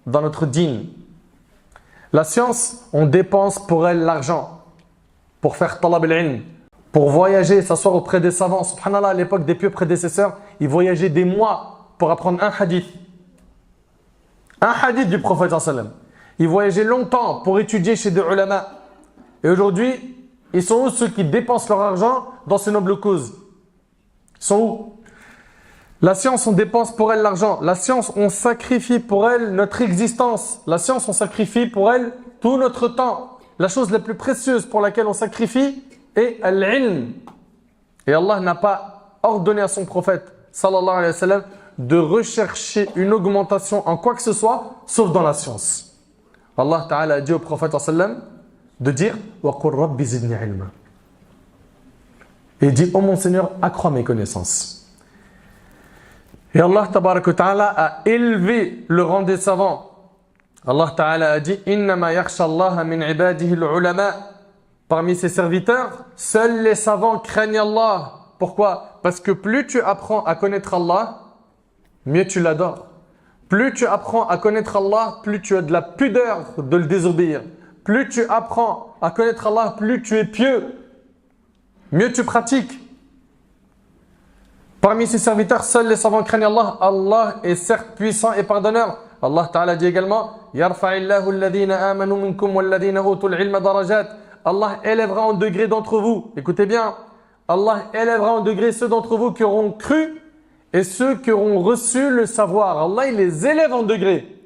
dans notre dîn. La science, on dépense pour elle l'argent, pour faire talab al-ilm, pour voyager, s'asseoir auprès des savants. Subhanallah, à l'époque des pieux prédécesseurs, ils voyageaient des mois pour apprendre un hadith. Un hadith du prophète sallallahu alayhi wa sallam. Ils voyageaient longtemps pour étudier chez des ulama. Et aujourd'hui, ils sont où ceux qui dépensent leur argent dans ces nobles causes? Ils sont où? La science, on dépense pour elle l'argent. La science, on sacrifie pour elle notre existence. La science, on sacrifie pour elle tout notre temps. La chose la plus précieuse pour laquelle on sacrifie est al-ilm. Et Allah n'a pas ordonné à son prophète, sallallahu alayhi wa sallam, de rechercher une augmentation en quoi que ce soit, sauf dans la science. Allah Ta'ala a dit au prophète, sallallahu alayhi wa sallam, de dire « Wa qur rabbi zidni ilma » et il dit « Oh mon Seigneur, accrois mes connaissances ». Et Allah Ta'ala a élevé le rang des savants. Allah Ta'ala a dit Innama yakhsha Allah min ibadihi al-ulama. Parmi ses serviteurs, seuls les savants craignent Allah. Pourquoi? Parce que plus tu apprends à connaître Allah, mieux tu l'adores. Plus tu apprends à connaître Allah, plus tu as de la pudeur de le désobéir. Plus tu apprends à connaître Allah, plus tu es pieux. Mieux tu pratiques. Parmi ses serviteurs, seuls les savants craignent Allah. Allah est certes puissant et pardonneur. Allah Ta'ala dit également Yarfa'illahu alladhina amanu minkum walladhina utul ilma darajat. Allah élèvera en degré d'entre vous. Écoutez bien. Allah élèvera en degré ceux d'entre vous qui auront cru et ceux qui auront reçu le savoir. Allah, il les élève en degré.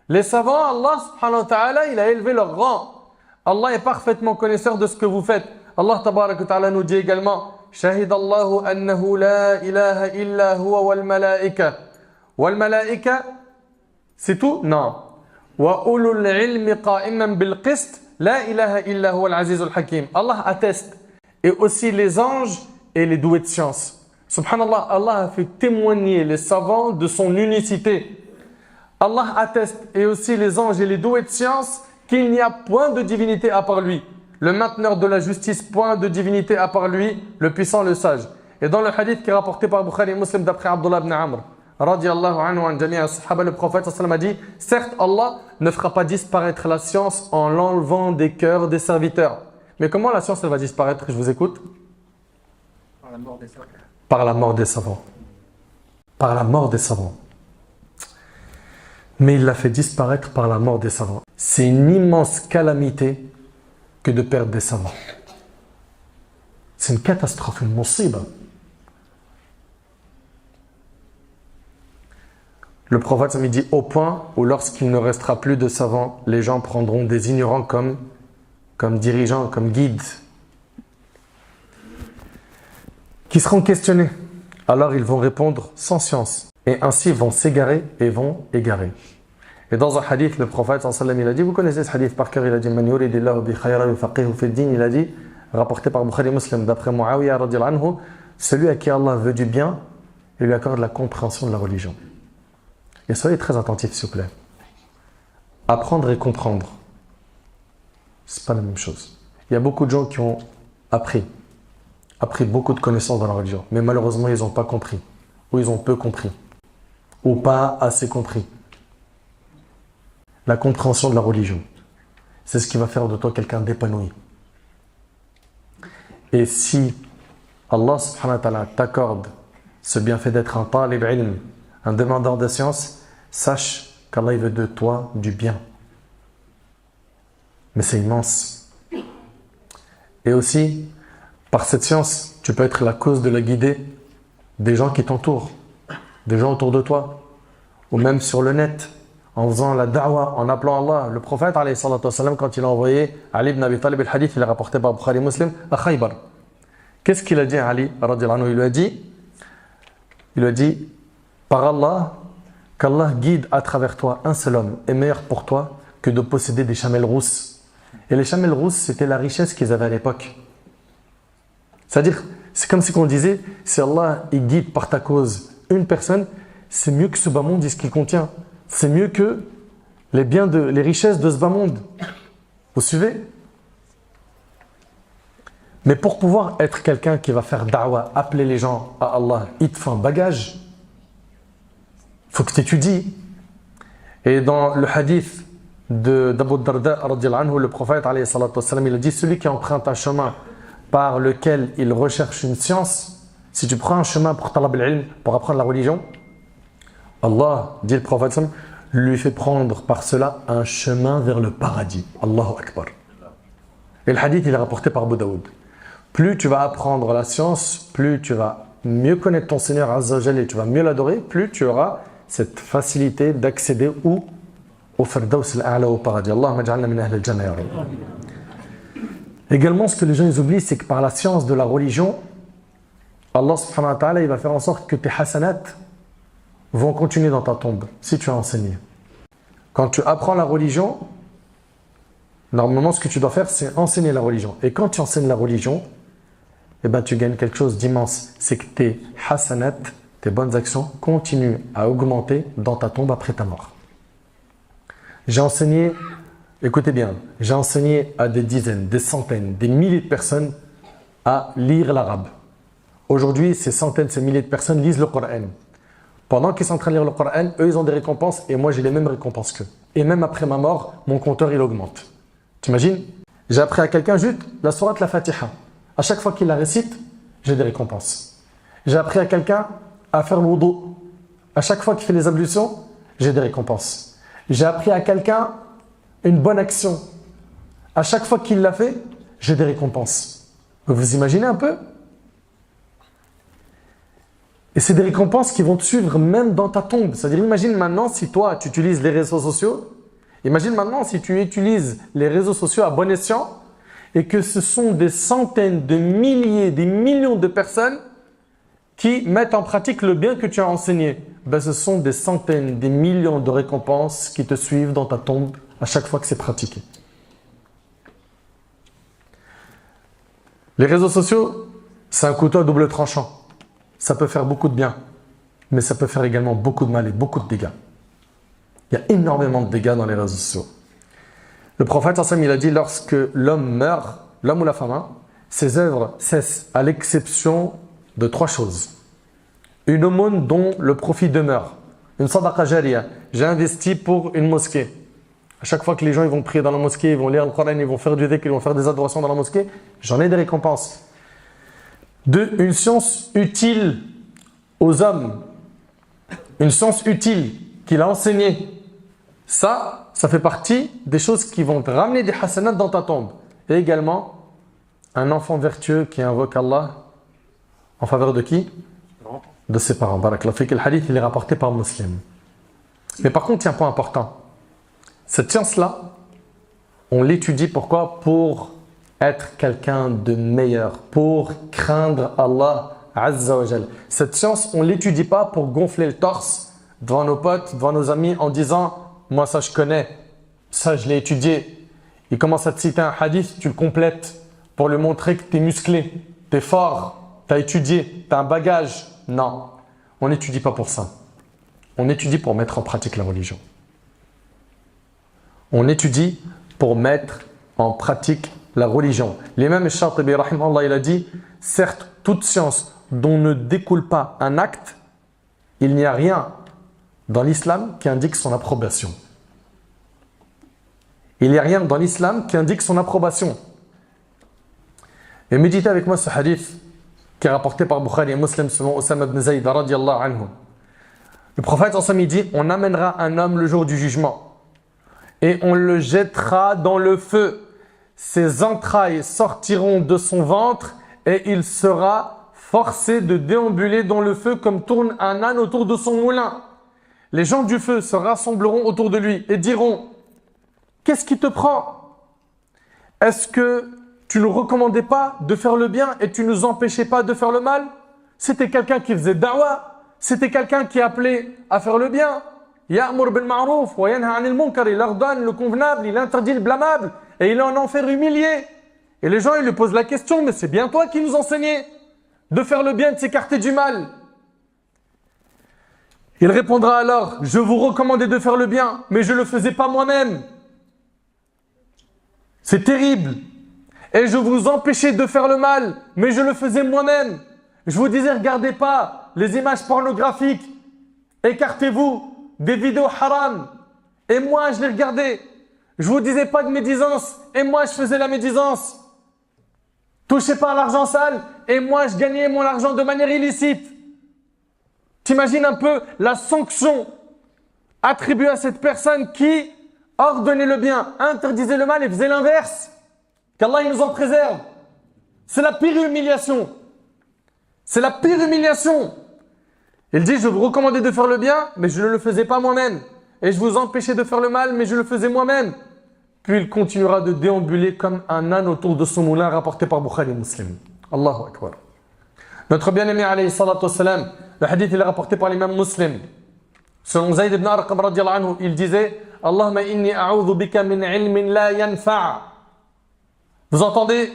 Les savants, Allah subhanahu wa ta'ala, il a élevé leur rang. Allah est parfaitement connaisseur de ce que vous faites. Allah tabaraka wa ta'ala nous dit également شهد الله أنه لا إله إلا هو والملائكة والملائكة c'est tout? Non. وأولو العلم قائما بالقسط لا إله إلا هو العزيز الحكيم. Allah atteste. Et aussi les anges et les doués de science. Subhanallah, Allah a fait témoigner les savants de son unicité. Allah atteste, et aussi les anges et les doués de science, qu'il n'y a point de divinité à part lui. Le mainteneur de la justice, point de divinité à part lui, le puissant, le sage. Et dans le hadith qui est rapporté par Bukhari et Muslim d'après Abdullah ibn Amr, radiallahu anhu an jami'a sahaba, le prophète sallallahu alayhi wa sallam a dit, certes Allah ne fera pas disparaître la science en l'enlevant des cœurs des serviteurs, Mais comment la science elle va disparaître? Je vous écoute. Par la mort des savants. Par la mort des savants. Par la mort des savants. Mais il l'a fait disparaître par la mort des savants. C'est une immense calamité que de perdre des savants. C'est une catastrophe, une musiba. Le prophète me dit au point où lorsqu'il ne restera plus de savants, les gens prendront des ignorants comme dirigeants, comme guides, qui seront questionnés. Alors ils vont répondre sans science. Et ainsi vont s'égarer et vont égarer. Et dans un hadith, le prophète sallallahu alayhi wa sallam, il a dit, vous connaissez ce hadith par cœur, il a dit, Man yuridillahu bi khayra yufaqihu fi din, il a dit, rapporté par Bukhari Muslim, d'après Muawiyah radiyallahu anhu, celui à qui Allah veut du bien, il lui accorde la compréhension de la religion. Et soyez très attentifs, s'il vous plaît. Apprendre et comprendre, c'est pas la même chose. Il y a beaucoup de gens qui ont appris beaucoup de connaissances dans la religion, mais malheureusement, ils n'ont pas compris, ou ils ont peu compris, ou pas assez compris. La compréhension de la religion, c'est ce qui va faire de toi quelqu'un d'épanoui. Et si Allah subhanahu wa ta'ala t'accorde ce bienfait d'être un talib ilm, un demandeur de science, sache qu'Allah il veut de toi du bien. Mais c'est immense. Et aussi, par cette science, tu peux être la cause de la guider des gens qui t'entourent, des gens autour de toi, ou même sur le net, en faisant la da'wah, en appelant Allah. Le prophète, alayhi salatu wassalam, quand il a envoyé Ali ibn Abi Talib, le hadith, il est rapporté par Bukhari Muslim, à Khaybar. Qu'est-ce qu'il a dit à Ali, radiyallahu anhu? Il lui a dit, par Allah, qu'Allah guide à travers toi un seul homme est meilleur pour toi que de posséder des chamelles rousses. Et les chamelles rousses, c'était la richesse qu'ils avaient à l'époque. C'est-à-dire, c'est comme si on disait, si Allah il guide par ta cause une personne, c'est mieux que ce bas monde et ce qu'il contient. C'est mieux que les richesses de ce bas monde. Vous suivez? Mais pour pouvoir être quelqu'un qui va faire da'wah, appeler les gens à Allah, il te faut un bagage. Il faut que tu étudies. Et dans le hadith d'Abu Darda, radiyallahu anhu, le prophète, alayhi salatu wassalam, il a dit, celui qui emprunte un chemin par lequel il recherche une science, si tu prends un chemin pour talab al-ilm, pour apprendre la religion, Allah, dit le prophète, lui fait prendre par cela un chemin vers le paradis. Allahu Akbar. Et le hadith, il est rapporté par Abu Daoud. Plus tu vas apprendre la science, plus tu vas mieux connaître ton Seigneur Azza wa Jalla et tu vas mieux l'adorer, plus tu auras cette facilité d'accéder au Firdaus al-A'la, au paradis. Allahumma ja'alna min ahl al-Jannah ya Rabb. Également, ce que les gens ils oublient, c'est que par la science de la religion, Allah subhanahu wa ta'ala, il va faire en sorte que tes hasanats vont continuer dans ta tombe, si tu as enseigné. Quand tu apprends la religion, normalement, ce que tu dois faire, c'est enseigner la religion. Et quand tu enseignes la religion, eh ben, tu gagnes quelque chose d'immense. C'est que tes hasanat, tes bonnes actions, continuent à augmenter dans ta tombe après ta mort. J'ai enseigné, écoutez bien, j'ai enseigné à des dizaines, des centaines, des milliers de personnes à lire l'arabe. Aujourd'hui, ces centaines, ces milliers de personnes lisent le Coran. Pendant qu'ils sont en train de lire le Coran, eux, ils ont des récompenses et moi, j'ai les mêmes récompenses qu'eux. Et même après ma mort, mon compteur, il augmente. T'imagines? J'ai appris à quelqu'un juste la sourate la Fatiha. À chaque fois qu'il la récite, j'ai des récompenses. J'ai appris à quelqu'un à faire le wudu. À chaque fois qu'il fait les ablutions, j'ai des récompenses. J'ai appris à quelqu'un une bonne action. À chaque fois qu'il l'a fait, j'ai des récompenses. Vous imaginez un peu? Et c'est des récompenses qui vont te suivre même dans ta tombe. C'est-à-dire, imagine maintenant si toi, tu utilises les réseaux sociaux. Imagine maintenant si tu utilises les réseaux sociaux à bon escient et que ce sont des centaines de milliers, des millions de personnes qui mettent en pratique le bien que tu as enseigné. Ben, ce sont des centaines, des millions de récompenses qui te suivent dans ta tombe à chaque fois que c'est pratiqué. Les réseaux sociaux, c'est un couteau à double tranchant. Ça peut faire beaucoup de bien, mais ça peut faire également beaucoup de mal et beaucoup de dégâts. Il y a énormément de dégâts dans les réseaux sociaux. Le prophète, il a dit, lorsque l'homme meurt, l'homme ou la femme, ses œuvres cessent, à l'exception de 3 choses. Une aumône dont le profit demeure. Une sadaqa jariya, j'ai investi pour une mosquée. À chaque fois que les gens ils vont prier dans la mosquée, ils vont lire le Coran, ils vont faire du dhikr, ils vont faire des adorations dans la mosquée, j'en ai des récompenses. 2. Une science utile aux hommes. Une science utile qu'il a enseignée. Ça fait partie des choses qui vont te ramener des hasanats dans ta tombe. Et également, un enfant vertueux qui invoque Allah en faveur de qui? De ses parents. Barakallahu fik. Le hadith, il est rapporté par Muslim. Mais par contre, il y a un point important. Cette science-là, on l'étudie pourquoi? Pour être quelqu'un de meilleur, pour craindre Allah Azza wa Jal. Cette science, on ne l'étudie pas pour gonfler le torse devant nos potes, devant nos amis en disant « Moi ça je connais, ça je l'ai étudié ». Il commence à te citer un hadith, tu le complètes pour lui montrer que tu es musclé, tu es fort, tu as étudié, tu as un bagage. Non, on n'étudie pas pour ça. On étudie pour mettre en pratique la religion. On étudie pour mettre en pratique la religion. L'imam Shatibi, rahimahullah, il a dit « Certes, toute science dont ne découle pas un acte, il n'y a rien dans l'islam qui indique son approbation. » Il n'y a rien dans l'islam qui indique son approbation. Et méditez avec moi ce hadith qui est rapporté par Bukhari et Muslim selon Osama ibn Zayd radiyallahu anhu. Le prophète ensemble il dit « On amènera un homme le jour du jugement et on le jettera dans le feu. Ses entrailles sortiront de son ventre et il sera forcé de déambuler dans le feu comme tourne un âne autour de son moulin. Les gens du feu se rassembleront autour de lui et diront « Qu'est-ce qui te prend? Est-ce que tu ne nous recommandais pas de faire le bien et tu ne nous empêchais pas de faire le mal? C'était quelqu'un qui faisait da'wa, c'était quelqu'un qui appelait à faire le bien. Ya'mur bil ma'ruf wa yanha 'anil munkar, il ordonne le convenable, il interdit le blâmable et il est en enfer humilié. » Et les gens ils lui posent la question « Mais c'est bien toi qui nous enseignais de faire le bien et de s'écarter du mal. » Il répondra alors « Je vous recommandais de faire le bien, mais je ne le faisais pas moi-même. » C'est terrible. Et je vous empêchais de faire le mal, mais je le faisais moi-même. Je vous disais, regardez pas les images pornographiques. Écartez-vous des vidéos haram. Et moi, je les regardais. Je vous disais pas de médisance. Et moi, je faisais la médisance. Touchez pas à l'argent sale. Et moi, je gagnais mon argent de manière illicite. T'imagines un peu la sanction attribuée à cette personne qui ordonnait le bien, interdisait le mal et faisait l'inverse. Qu'Allah il nous en préserve. C'est la pire humiliation. C'est la pire humiliation. Il dit, je vous recommandais de faire le bien, mais je ne le faisais pas moi-même. Et je vous empêchais de faire le mal, mais je le faisais moi-même. Puis il continuera de déambuler comme un âne autour de son moulin, rapporté par Bukhari et Muslim. Allahu Akbar. Notre bien-aimé, alayhi salatu wassalam, le hadith il est rapporté par l'imam Muslim. Selon Zayd ibn Arqam, radiyallahu anhu, il disait, Allahumma inni a'udhu bika min ilmin la yanfa'. Vous entendez?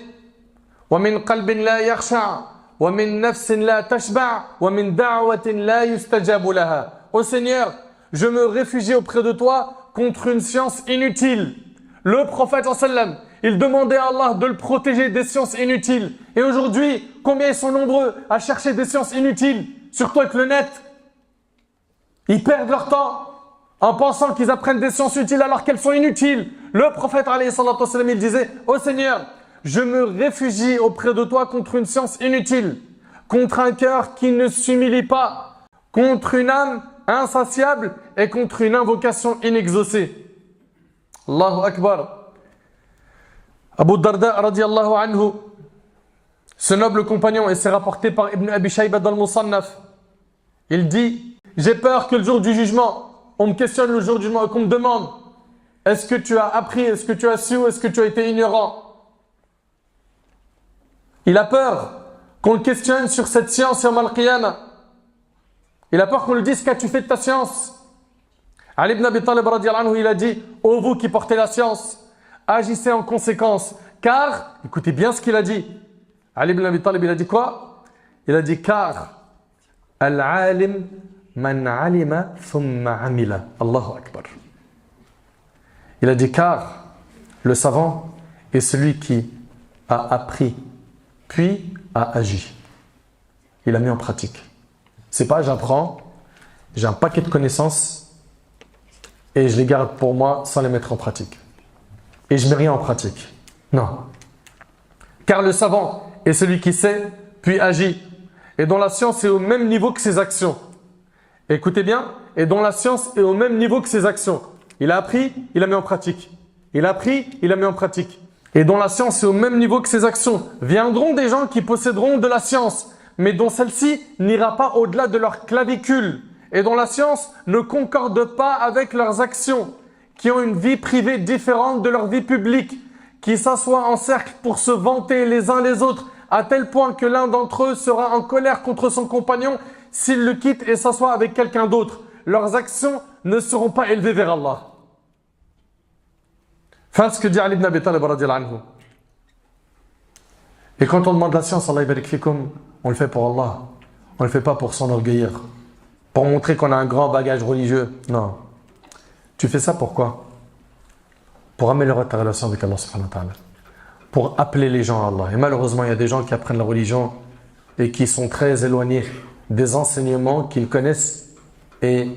وَمِنْ قَلْبٍ لَا يَخْشَعْ وَمِنْ نَفْسٍ لَا تَشْبَعْ وَمِنْ دَعْوَةٍ لَا يُسْتَجَابُ لَهَا. Ô Seigneur, je me réfugie auprès de toi contre une science inutile. Le prophète sallam, il demandait à Allah de le protéger des sciences inutiles. Et aujourd'hui, combien ils sont nombreux à chercher des sciences inutiles, surtout avec le net. Ils perdent leur temps en pensant qu'ils apprennent des sciences utiles alors qu'elles sont inutiles. Le prophète, alayhi salatu wassalam, il disait, ô Seigneur, je me réfugie auprès de toi contre une science inutile, contre un cœur qui ne s'humilie pas, contre une âme insatiable et contre une invocation inexaucée. Allahu Akbar. Abu Darda, radiyallahu anhu, ce noble compagnon, et c'est rapporté par Ibn Abi Shayba dans le Musannaf, il dit, j'ai peur que le jour du jugement, on me questionne le jour du jugement et qu'on me demande, est-ce que tu as appris, est-ce que tu as su ou est-ce que tu as été ignorant? Il a peur qu'on le questionne sur cette science Yawm al-Qiyamah. Il a peur qu'on lui dise, qu'as-tu fait de ta science? Ali ibn Abi Talib radiyallahu anhu, il a dit, ô vous qui portez la science, agissez en conséquence, car, écoutez bien ce qu'il a dit. Ali ibn Abi Talib, il a dit quoi? Il a dit, car al-alim man alima thumma amila. Allahu Akbar. Il a dit, car le savant est celui qui a appris puis a agi. Il a mis en pratique. C'est pas j'apprends, j'ai un paquet de connaissances et je les garde pour moi sans les mettre en pratique. Et je ne mets rien en pratique. Non. Car le savant est celui qui sait, puis agit, et dont la science est au même niveau que ses actions. Écoutez bien, et dont la science est au même niveau que ses actions. Il a appris, il a mis en pratique. Il a appris, il a mis en pratique. Et dont la science est au même niveau que ses actions. Viendront des gens qui posséderont de la science, mais dont celle-ci n'ira pas au-delà de leur clavicule, et dont la science ne concorde pas avec leurs actions, qui ont une vie privée différente de leur vie publique, qui s'assoient en cercle pour se vanter les uns les autres, à tel point que l'un d'entre eux sera en colère contre son compagnon s'il le quitte et s'assoit avec quelqu'un d'autre. Leurs actions ne seront pas élevées vers Allah. Enfin, ce que dit Ali ibn Abi Talib radiyallahu anhu. Et quand on demande la science, Allah barik fikum, on le fait pour Allah. On ne le fait pas pour s'enorgueillir, pour montrer qu'on a un grand bagage religieux. Non. Tu fais ça pourquoi? Pour améliorer ta relation avec Allah subhanahu wa ta'ala. Pour appeler les gens à Allah. Et malheureusement, il y a des gens qui apprennent la religion et qui sont très éloignés des enseignements qu'ils connaissent et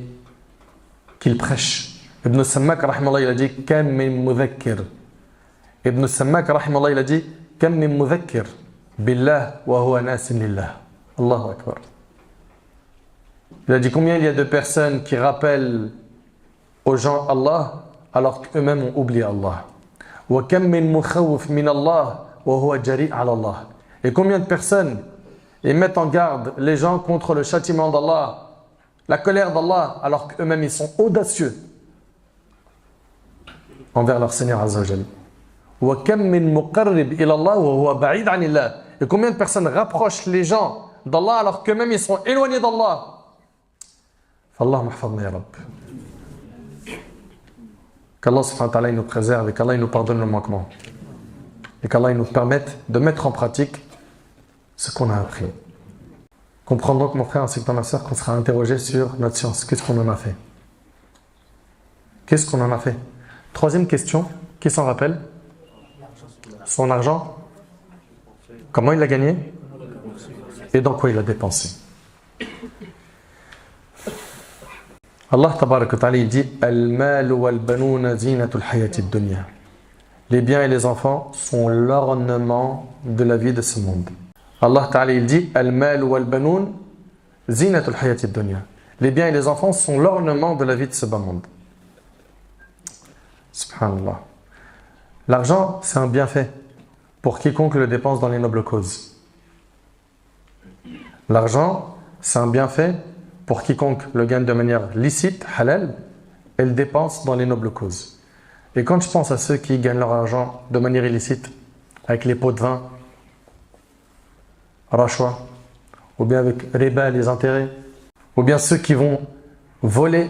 qu'ils prêchent. Ibn Sammak, rahimahullah, il a dit « Kam min mudhakkir ». Ibn Sammak, rahimahullah, il a dit « Kam min mudhakkir billah wa huwa nasin lillah ». Allahu Akbar. Il a dit combien il y a de personnes qui rappellent aux gens Allah alors qu'eux-mêmes ont oublié Allah. Wa kam min mukhawif min Allah wa huwa jari' ala Allah. Et combien de personnes ils mettent en garde les gens contre le châtiment d'Allah, la colère d'Allah, alors qu'eux-mêmes ils sont audacieux envers leur Seigneur Azza wa Jal. Wa kam min muqarrib ila Allah wa huwa ba'id 'anillah. Et combien de personnes rapprochent les gens d'Allah alors qu'eux-mêmes ils sont éloignés d'Allah. Fallah mahfadna ya Rabb. Qu'Allah subhanahu wa ta'ala nous préserve et qu'Allah nous pardonne nos manquements. Et qu'Allah nous permette de mettre en pratique ce qu'on a appris. Comprends donc mon frère ainsi que ma soeur qu'on sera interrogé sur notre science. Qu'est-ce qu'on en a fait? Qu'est-ce qu'on en a fait? Troisième question, qui s'en rappelle? Son argent. Comment il l'a gagné? Et dans quoi il a dépensé? Allah tabarak wa ta'ala dit Al-mal wal-banouna zinatul hayatid dunya. Les biens et les enfants sont l'ornement de la vie de ce monde. Allah ta'ala il dit Al-mal wal-banoun zinatul hayatid dunya. Les biens et les enfants sont l'ornement de la vie de ce bas monde. Subhanallah. L'argent, c'est un bienfait pour quiconque le dépense dans les nobles causes. L'argent, c'est un bienfait pour quiconque le gagne de manière licite, halal, et le dépense dans les nobles causes. Et quand je pense à ceux qui gagnent leur argent de manière illicite, avec les pots de vin, rachwa, ou bien avec riba, les intérêts, ou bien ceux qui vont voler,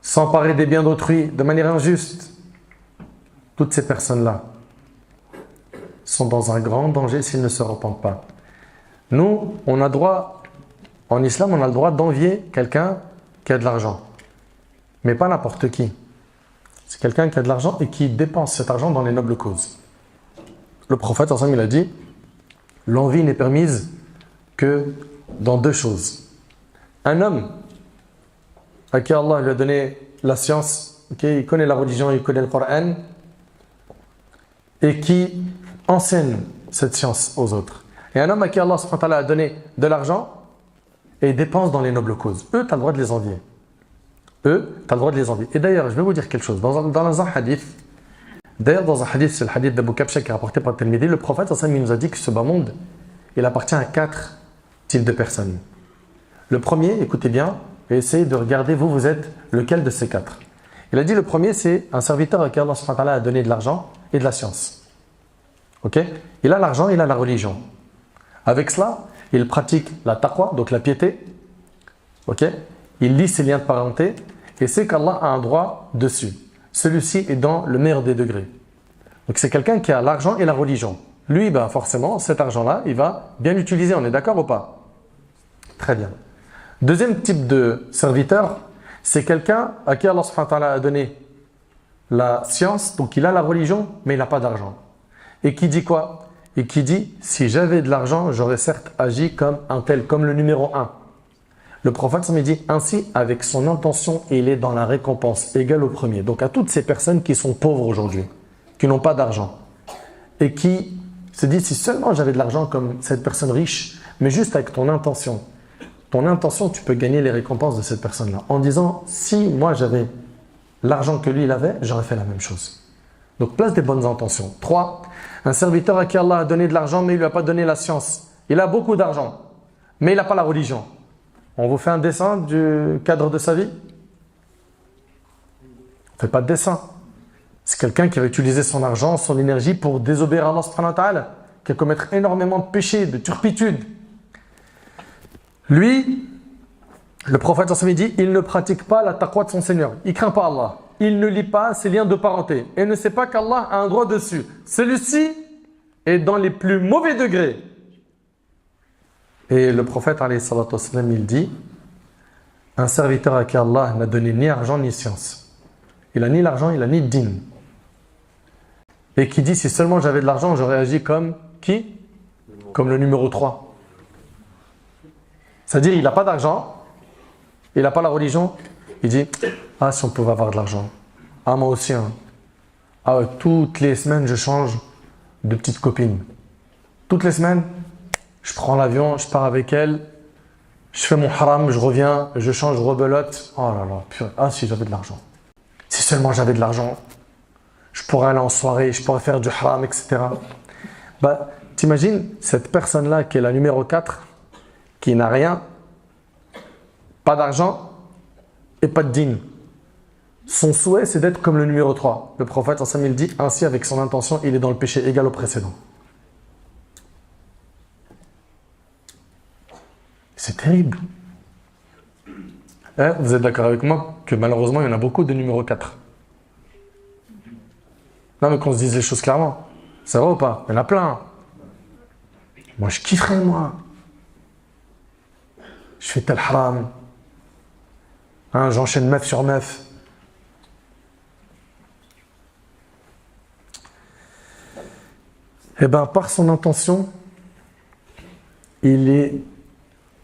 s'emparer des biens d'autrui de manière injuste, toutes ces personnes-là sont dans un grand danger s'ils ne se repentent pas. Nous, on a droit, en islam, on a le droit d'envier quelqu'un qui a de l'argent. Mais pas n'importe qui. C'est quelqu'un qui a de l'argent et qui dépense cet argent dans les nobles causes. Le prophète, ensemble, il a dit, l'envie n'est permise que dans deux choses. Un homme à qui Allah lui a donné la science, il connaît la religion, il connaît le Coran, et qui enseigne cette science aux autres. Et un homme à qui Allah subhanahu wa ta'ala a donné de l'argent et dépense dans les nobles causes. Eux, tu as le droit de les envier. Eux, tu as le droit de les envier. Et d'ailleurs, je vais vous dire quelque chose. Dans un hadith, c'est le hadith d'Abu Kabsha qui est rapporté par Tirmidhi, le prophète il nous a dit que ce bas monde, il appartient à 4 types de personnes. Le premier, écoutez bien, et essayez de regarder, vous êtes lequel de ces 4. Il a dit le premier, c'est un serviteur à qui Allah subhanahu wa ta'ala a donné de l'argent et de la science. Ok? Il a l'argent, il a la religion. Avec cela, il pratique la taqwa, donc la piété. Ok? Il lit ses liens de parenté et sait qu'Allah a un droit dessus. Celui-ci est dans le meilleur des degrés. Donc c'est quelqu'un qui a l'argent et la religion. Lui, forcément, cet argent-là, il va bien l'utiliser. On est d'accord ou pas? Très bien. Deuxième type de serviteur, c'est quelqu'un à qui Allah subhanahu wa ta'ala a donné la science, donc il a la religion, mais il n'a pas d'argent. Et qui dit quoi? Et qui dit, si j'avais de l'argent, j'aurais certes agi comme un tel, comme le numéro 1. Le prophète me dit ainsi, avec son intention, il est dans la récompense égale au premier. Donc à toutes ces personnes qui sont pauvres aujourd'hui, qui n'ont pas d'argent et qui se disent si seulement j'avais de l'argent comme cette personne riche, mais juste avec ton intention, tu peux gagner les récompenses de cette personne-là. En disant si moi j'avais l'argent que lui il avait, j'aurais fait la même chose. Donc place des bonnes intentions. 3. Un serviteur à qui Allah a donné de l'argent mais il ne lui a pas donné la science. Il a beaucoup d'argent mais il n'a pas la religion. On vous fait un dessin du cadre de sa vie? On ne fait pas de dessin. C'est quelqu'un qui va utiliser son argent, son énergie pour désobéir à Allah subhanahu wa ta'ala, qui va commettre énormément de péchés, de turpitudes. Lui, le prophète dit, il ne pratique pas la taqwa de son Seigneur. Il ne craint pas Allah. Il ne lit pas ses liens de parenté et ne sait pas qu'Allah a un droit dessus. Celui-ci est dans les plus mauvais degrés. Et le prophète, il dit, un serviteur à qui Allah n'a donné ni argent ni science. Il n'a ni l'argent, il n'a ni dîne. Et qui dit, si seulement j'avais de l'argent, j'aurais agi comme qui? Comme le numéro 3. C'est-à-dire, il n'a pas d'argent, il n'a pas la religion. Il dit, ah, si on pouvait avoir de l'argent. Ah, moi aussi. Hein. Ah, toutes les semaines, je change de petite copine. Toutes les semaines, je prends l'avion, je pars avec elle, je fais mon haram, je reviens, je change, je rebelote. Oh là là, purée. Ah, si j'avais de l'argent. Si seulement j'avais de l'argent, je pourrais aller en soirée, je pourrais faire du haram, etc. Bah, t'imagines cette personne-là qui est la numéro 4, qui n'a rien, pas d'argent et pas de dîne. Son souhait, c'est d'être comme le numéro 3. Le prophète, il dit, ainsi avec son intention, il est dans le péché égal au précédent. C'est terrible. Vous êtes d'accord avec moi que malheureusement, il y en a beaucoup de numéro 4. Non, mais qu'on se dise les choses clairement. C'est vrai ou pas? Il y en a plein. Moi, je kifferais, moi. Je fais tel haram. Hein, j'enchaîne meuf sur meuf. Eh bien, par son intention, il est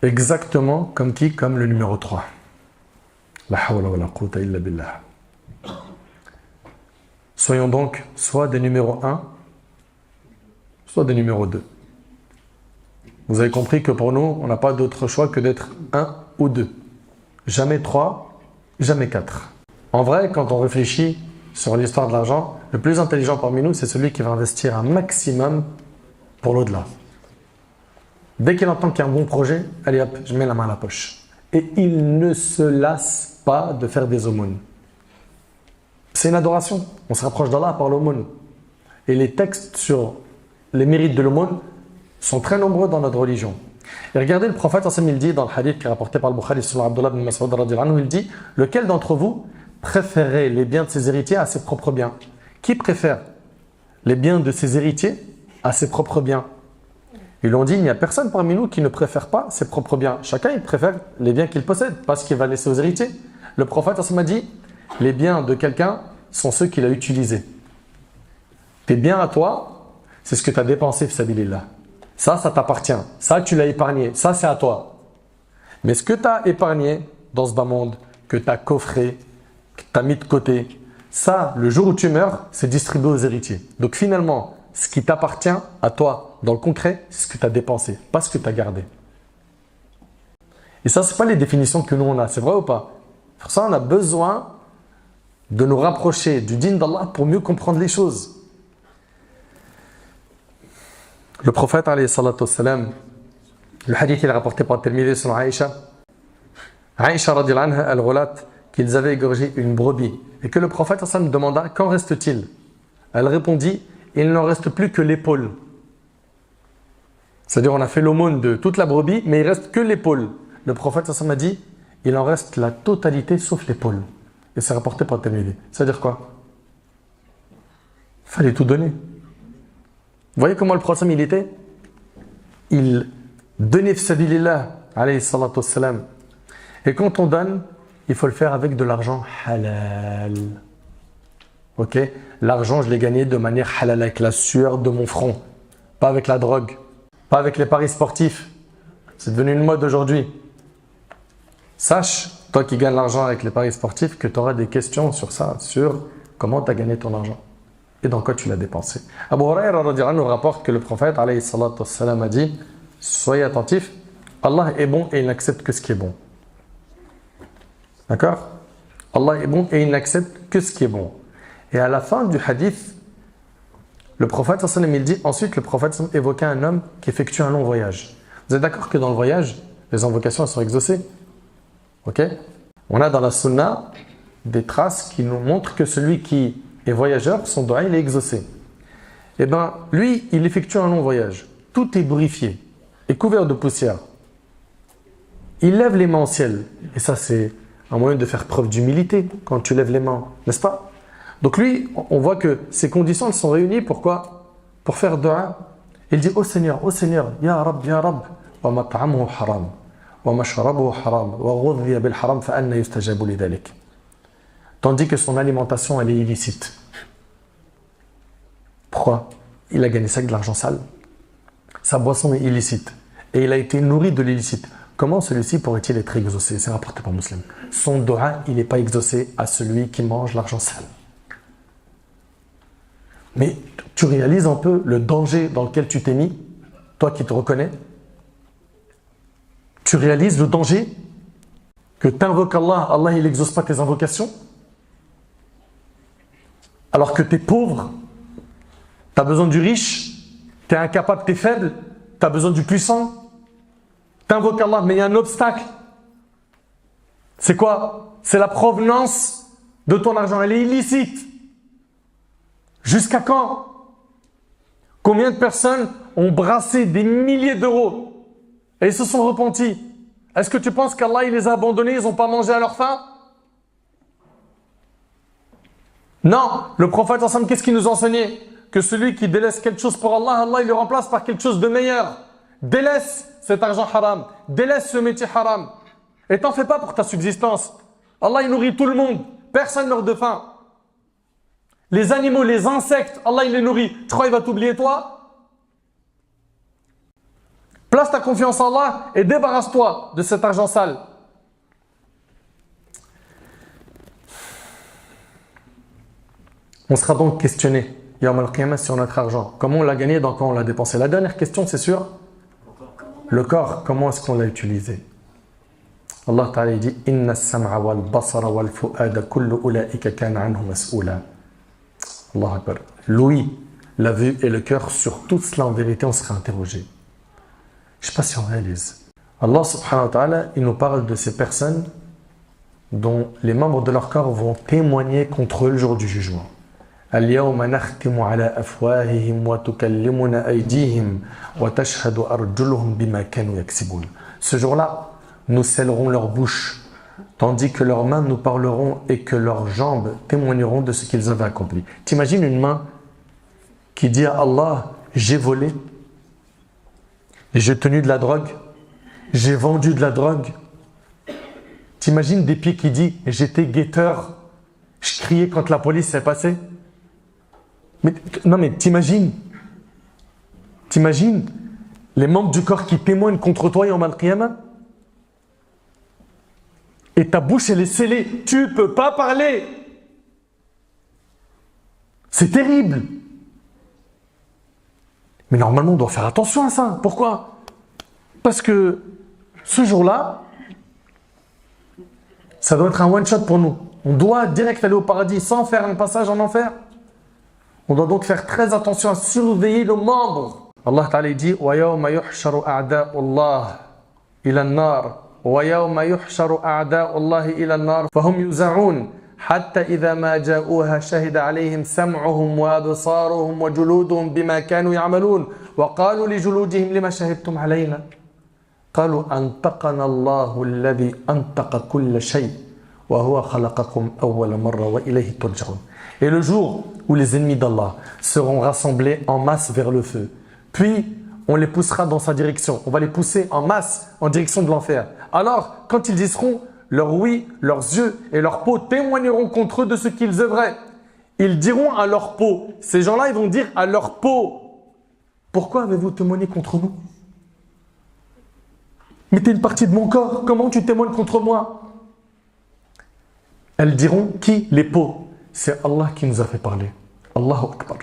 exactement comme qui? Comme le numéro 3. La hawla wa la quwwata illa billah. Soyons donc soit des numéros 1, soit des numéros 2. Vous avez compris que pour nous, on n'a pas d'autre choix que d'être 1 ou 2. Jamais 3, jamais 4. En vrai, quand on réfléchit sur l'histoire de l'argent, le plus intelligent parmi nous, c'est celui qui va investir un maximum pour l'au-delà. Dès qu'il entend qu'il y a un bon projet, allez hop, je mets la main à la poche. Et il ne se lasse pas de faire des aumônes. C'est une adoration. On se rapproche d'Allah par l'aumône. Et les textes sur les mérites de l'aumône sont très nombreux dans notre religion. Et regardez, le prophète, il dit dans le hadith qui est rapporté par le Bukhari sur Abdullah ibn Mas'ud, il dit, lequel d'entre vous préférerait les biens de ses héritiers à ses propres biens? Qui préfère les biens de ses héritiers à ses propres biens? Ils lui ont dit, il n'y a personne parmi nous qui ne préfère pas ses propres biens. Chacun, il préfère les biens qu'il possède, pas ce qu'il va laisser aux héritiers. Le prophète m'a dit, les biens de quelqu'un sont ceux qu'il a utilisés. Tes biens à toi, c'est ce que tu as dépensé, fisabilillah. Ça t'appartient. Ça, tu l'as épargné. Ça, c'est à toi. Mais ce que tu as épargné dans ce bas monde, que tu as coffré, que tu as mis de côté, ça, le jour où tu meurs, c'est distribué aux héritiers. Donc finalement, ce qui t'appartient à toi, dans le concret, c'est ce que tu as dépensé, pas ce que tu as gardé. Et ça, ce n'est pas les définitions que nous on a, c'est vrai ou pas? Pour ça, on a besoin de nous rapprocher du dîn d'Allah pour mieux comprendre les choses. Le prophète, alayhi salatu wassalam, le hadith il est rapporté par Tirmidhi sur Aïcha. Aïcha, radiyallahu anha, elle relate qu'ils avaient égorgé une brebis et que le prophète sallam demanda qu'en reste-t-il? Elle répondit, il n'en reste plus que l'épaule. C'est-à-dire on a fait l'aumône de toute la brebis, mais il reste que l'épaule. Le prophète sallam a dit, il en reste la totalité sauf l'épaule. Et c'est rapporté par Tirmidhi. C'est-à-dire quoi? Il fallait tout donner. Vous voyez comment le prophète il était? Il donnait fisabilillah, alayhi salatu wassalam. Et quand on donne, il faut le faire avec de l'argent halal. Ok? L'argent, je l'ai gagné de manière halal, avec la sueur de mon front. Pas avec la drogue. Pas avec les paris sportifs. C'est devenu une mode aujourd'hui. Sache, toi qui gagnes l'argent avec les paris sportifs, que tu auras des questions sur ça, sur comment tu as gagné ton argent et dans quoi tu l'as dépensé. Abu Huraira nous rapporte que le prophète alayhi salatu wassalam, a dit « Soyez attentifs, Allah est bon et il n'accepte que ce qui est bon. » D'accord? Allah est bon et il n'accepte que ce qui est bon. Et à la fin du hadith, le prophète sallam, il dit, ensuite le prophète sallam, évoquait un homme qui effectue un long voyage. Vous êtes d'accord que dans le voyage, les invocations elles sont exaucées? Ok? On a dans la sunna des traces qui nous montrent que celui qui est voyageur, son doigt il est exaucé. Et bien lui, il effectue un long voyage. Tout est bourrifié et couvert de poussière. Il lève les mains au ciel. Et ça c'est un moyen de faire preuve d'humilité quand tu lèves les mains, n'est-ce pas? Donc lui, on voit que ces conditions elles sont réunies. Pourquoi? Pour faire dua. Il dit, ô Seigneur, Ya Rab, wa mat'amuhu haram, wa mashrabuhu haram, wa ghudhiya bil haram, fa anna yustajabu li dhalik. Tandis que son alimentation, elle est illicite. Pourquoi? Il a gagné ça avec de l'argent sale. Sa boisson est illicite. Et il a été nourri de l'illicite. Comment celui-ci pourrait-il être exaucé? C'est rapporté par Muslim. Son dua, il n'est pas exaucé à celui qui mange l'argent sale. Mais tu réalises un peu le danger dans lequel tu t'es mis, toi qui te reconnais? Tu réalises le danger que tu invoques Allah, Allah il n'exauce pas tes invocations? Alors que tu es pauvre, tu as besoin du riche, tu es incapable, tu es faible, tu as besoin du puissant. Tu invoques Allah, mais il y a un obstacle. C'est quoi? C'est la provenance de ton argent, elle est illicite. Jusqu'à quand? Combien de personnes ont brassé des milliers d'euros et ils se sont repentis? Est-ce que tu penses qu'Allah il les a abandonnés, ils n'ont pas mangé à leur faim? Non, le prophète ensemble, qu'est-ce qu'il nous enseignait? Que celui qui délaisse quelque chose pour Allah, Allah il le remplace par quelque chose de meilleur. Délaisse cet argent haram, délaisse ce métier haram. Et t'en fais pas pour ta subsistance. Allah il nourrit tout le monde, personne ne meurt de faim. Les animaux, les insectes, Allah il les nourrit. Tu crois qu'il va t'oublier toi? Place ta confiance en Allah et débarrasse-toi de cet argent sale. On sera donc questionné, Yawm al-Qiyamah, sur notre argent. Comment on l'a gagné, dans quoi on l'a dépensé. La dernière question, c'est sur le corps. Comment est-ce qu'on l'a utilisé? Allah Ta'ala dit « Inna as-sam'a wal-basara wal-fu'ada kullu ula'ika kana anhu mas'oula » Allah Akbar. L'ouïe, la vue et le cœur, sur tout cela en vérité on sera interrogé. Je ne sais pas si on réalise. Allah subhanahu wa ta'ala, il nous parle de ces personnes dont les membres de leur corps vont témoigner contre eux le jour du jugement. Al-yawma nakhtimu ala afwahihim wa tukallimuna aydihim wa tashhadu arjuluhum bima kanu yaksibun. Ce jour-là, nous scellerons leur bouche, tandis que leurs mains nous parleront et que leurs jambes témoigneront de ce qu'ils avaient accompli. T'imagines une main qui dit à Allah, j'ai volé, j'ai tenu de la drogue, j'ai vendu de la drogue. T'imagines des pieds qui disent, j'étais guetteur, je criais quand la police est passée. Mais, non mais t'imagines les membres du corps qui témoignent contre toi Yawm al-Qiyamah? Et ta bouche elle est scellée, tu ne peux pas parler. C'est terrible. Mais normalement on doit faire attention à ça. Pourquoi? Parce que ce jour-là, ça doit être un one-shot pour nous. On doit direct aller au paradis sans faire un passage en enfer. On doit donc faire très attention à surveiller nos membres. Allah Ta'ala dit « Wa yawma yuhsharu a'da'u Allah ila an-nar » وَيَوْمَ يُحْشَرُ أَعْدَاءُ اللَّهِ إِلَى النَّارِ فَهُمْ يُوزَعُونَ حَتَّى إِذَا مَا جَاءُوهَا شَهِدَ عَلَيْهِمْ سَمْعُهُمْ وَأَبْصَارُهُمْ وَجُلُودُهُمْ بِمَا كَانُوا يَعْمَلُونَ وَقَالُوا لِجُلُودِهِمْ لِمَ شَهِدتُّمْ عَلَيْنَا قَالُوا أَنْطَقَنَا اللَّهُ الَّذِي أَنْطَقَ كُلَّ شَيْءٍ وَهُوَ خَلَقَكُمْ أَوَّلَ مَرَّةٍ وَإِلَيْهِ تُرْجَعُونَ. Et le jour où les ennemis d'Allah seront rassemblés en masse vers le feu, puis on les poussera dans sa direction. On va les pousser en masse en direction de l'enfer. Alors, quand ils y seront, leur ouïe, leurs yeux et leur peau témoigneront contre eux de ce qu'ils œuvraient. Ils diront à leur peau, ces gens-là, ils vont dire à leur peau, pourquoi avez-vous témoigné contre nous? Mais t'es une partie de mon corps, comment tu témoignes contre moi? Elles diront, qui? Les peaux. C'est Allah qui nous a fait parler. Allahu Akbar.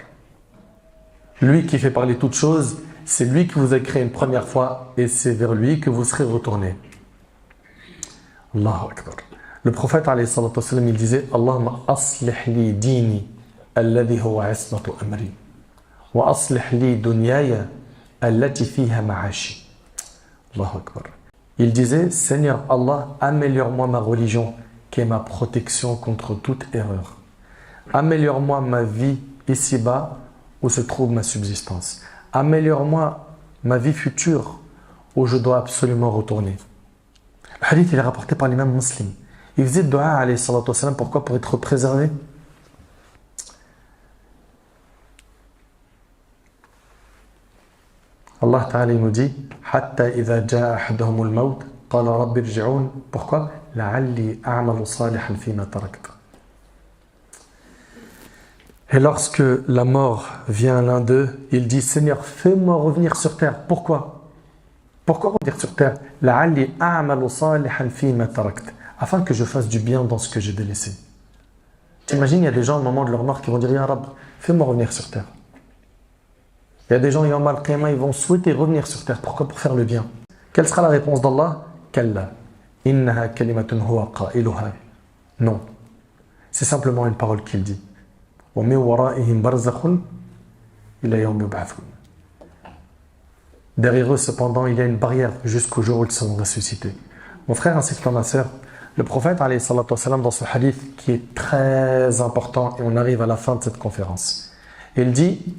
Lui qui fait parler toutes choses, c'est lui qui vous a créé une première fois et c'est vers lui que vous serez retournés. Allahu Akbar. Le prophète, alayhi salatu wassalam, il disait, Allahumma aslih li dini, alladhi huwa ismatu amri, wa aslih li dunyaya, allati fiha ma'ashi. Allahu Akbar. Il disait, Seigneur Allah, améliore-moi ma religion, qui est ma protection contre toute erreur. Améliore-moi ma vie ici-bas, où se trouve ma subsistance. Améliore-moi ma vie future, où je dois absolument retourner. Le hadith, il est rapporté par l'imam Muslim. Il faisait le dua, alayhi salatu wassalam, pourquoi? Pour être préservé. Allah Ta'ala nous dit Hatta idha ja'a ahaduhum al-maut qala rabbi irji'un. Pourquoi? La'alli a'malu salihan fima tarakta. Et lorsque la mort vient à l'un d'eux, il dit Seigneur, fais-moi revenir sur terre. Pourquoi? Pourquoi revenir sur terre? La'alli a'malu salihan fima tarakta. Afin que je fasse du bien dans ce que j'ai délaissé. T'imagines, il y a des gens au moment de leur mort qui vont dire Ya Rab, fais-moi revenir sur terre. Il y a des gens, Yawm al-Qiyamah, ils vont souhaiter revenir sur terre. Pourquoi? Pour faire le bien. Quelle sera la réponse d'Allah? Kalla. Innaha kalimatun huwa qailuha. Non. C'est simplement une parole qu'il dit. Wa min wara'ihim barzakhun ila yawm yub'athun. Derrière eux, cependant, il y a une barrière jusqu'au jour où ils seront ressuscités. Mon frère ainsi que ma sœur, le prophète, alayhi salatu wassalam, dans ce hadith qui est très important, et on arrive à la fin de cette conférence, il dit,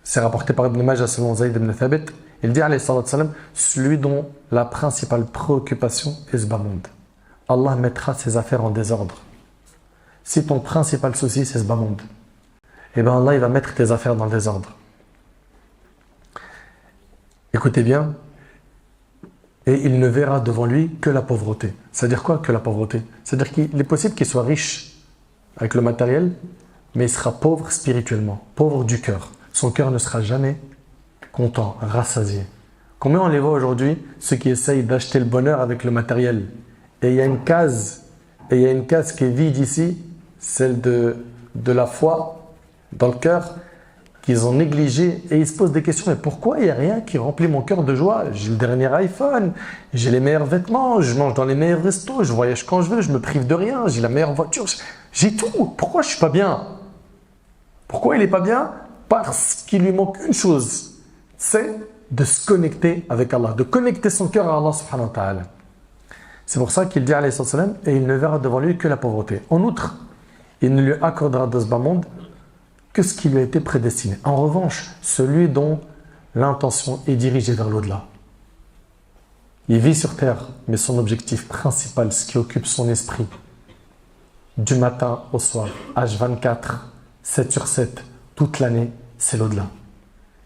c'est rapporté par Ibn Majah selon Zayd ibn Thabit, il dit, alayhi salatu wassalam, celui dont la principale préoccupation est ce bas monde. Allah mettra ses affaires en désordre. Si ton principal souci c'est ce bas monde, eh bien Allah il va mettre tes affaires dans le désordre. Écoutez bien, et il ne verra devant lui que la pauvreté. C'est-à-dire quoi que la pauvreté? C'est-à-dire qu'il est possible qu'il soit riche avec le matériel, mais il sera pauvre spirituellement, pauvre du cœur. Son cœur ne sera jamais content, rassasié. Combien on les voit aujourd'hui, ceux qui essayent d'acheter le bonheur avec le matériel? Et il y a une case qui est vide ici, celle de la foi dans le cœur, qu'ils ont négligé, et ils se posent des questions, mais pourquoi il n'y a rien qui remplit mon cœur de joie? J'ai le dernier iPhone, j'ai les meilleurs vêtements, je mange dans les meilleurs restos, je voyage quand je veux, je me prive de rien, j'ai la meilleure voiture, j'ai tout. Pourquoi je ne suis pas bien? Pourquoi il n'est pas bien? Parce qu'il lui manque une chose, c'est de se connecter avec Allah, de connecter son cœur à Allah subhanahu wa ta'ala. C'est pour ça qu'il dit alayhi salam, et il ne verra devant lui que la pauvreté. En outre, il ne lui accordera de ce bas monde que ce qui lui a été prédestiné. En revanche, celui dont l'intention est dirigée vers l'au-delà. Il vit sur terre, mais son objectif principal, ce qui occupe son esprit, du matin au soir, H24, 7 sur 7, toute l'année, c'est l'au-delà.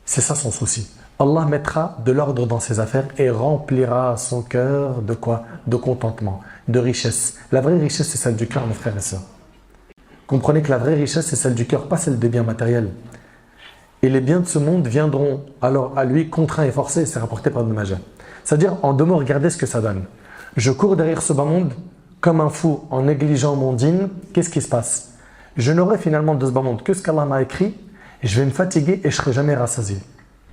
C'est ça son souci. Allah mettra de l'ordre dans ses affaires et remplira son cœur de quoi? De contentement, de richesse. La vraie richesse, c'est celle du cœur, mes frères et sœurs. Comprenez que la vraie richesse, c'est celle du cœur, pas celle des biens matériels. Et les biens de ce monde viendront alors à lui contraints et forcés, c'est rapporté par Ibn Majah. C'est-à-dire, en deux mots, regardez ce que ça donne. Je cours derrière ce bas monde comme un fou en négligeant mon dîn. Qu'est-ce qui se passe? Je n'aurai finalement de ce bas monde que ce qu'Allah m'a écrit, et je vais me fatiguer et je ne serai jamais rassasié.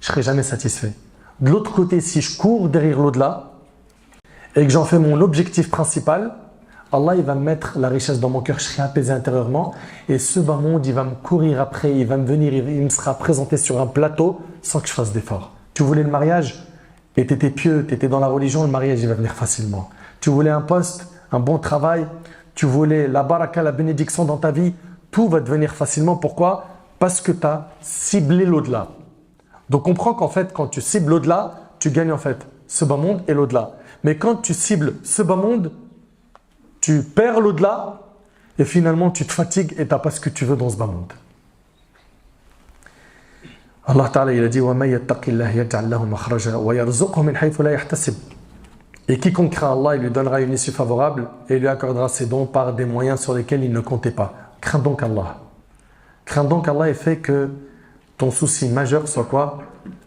Je ne serai jamais satisfait. De l'autre côté, si je cours derrière l'au-delà et que j'en fais mon objectif principal, Allah il va mettre la richesse dans mon cœur, je serai apaisé intérieurement, et ce bas monde il va me courir après, il va me venir, il me sera présenté sur un plateau sans que je fasse d'effort. Tu voulais le mariage et tu étais pieux, tu étais dans la religion, le mariage il va venir facilement. Tu voulais un poste, un bon travail, tu voulais la baraka, la bénédiction dans ta vie, tout va devenir facilement. Pourquoi? Parce que tu as ciblé l'au-delà. Donc comprends qu'en fait quand tu cibles l'au-delà, tu gagnes en fait ce bas monde et l'au-delà. Mais quand tu cibles ce bas monde, tu perds l'au-delà et finalement tu te fatigues et tu n'as pas ce que tu veux dans ce bas monde. Allah Ta'ala il a dit وَمَن يَتَّقِ اللَّهَ يَجْعَلْ لَهُ مَخْرَجًا وَيَرْزُقْهُ مِنْ حَيْثُ لَا يَحْتَسِبُ. Et quiconque craint Allah, il lui donnera une issue favorable et il lui accordera ses dons par des moyens sur lesquels il ne comptait pas. Crains donc Allah. Crains donc Allah et fais que ton souci majeur soit quoi?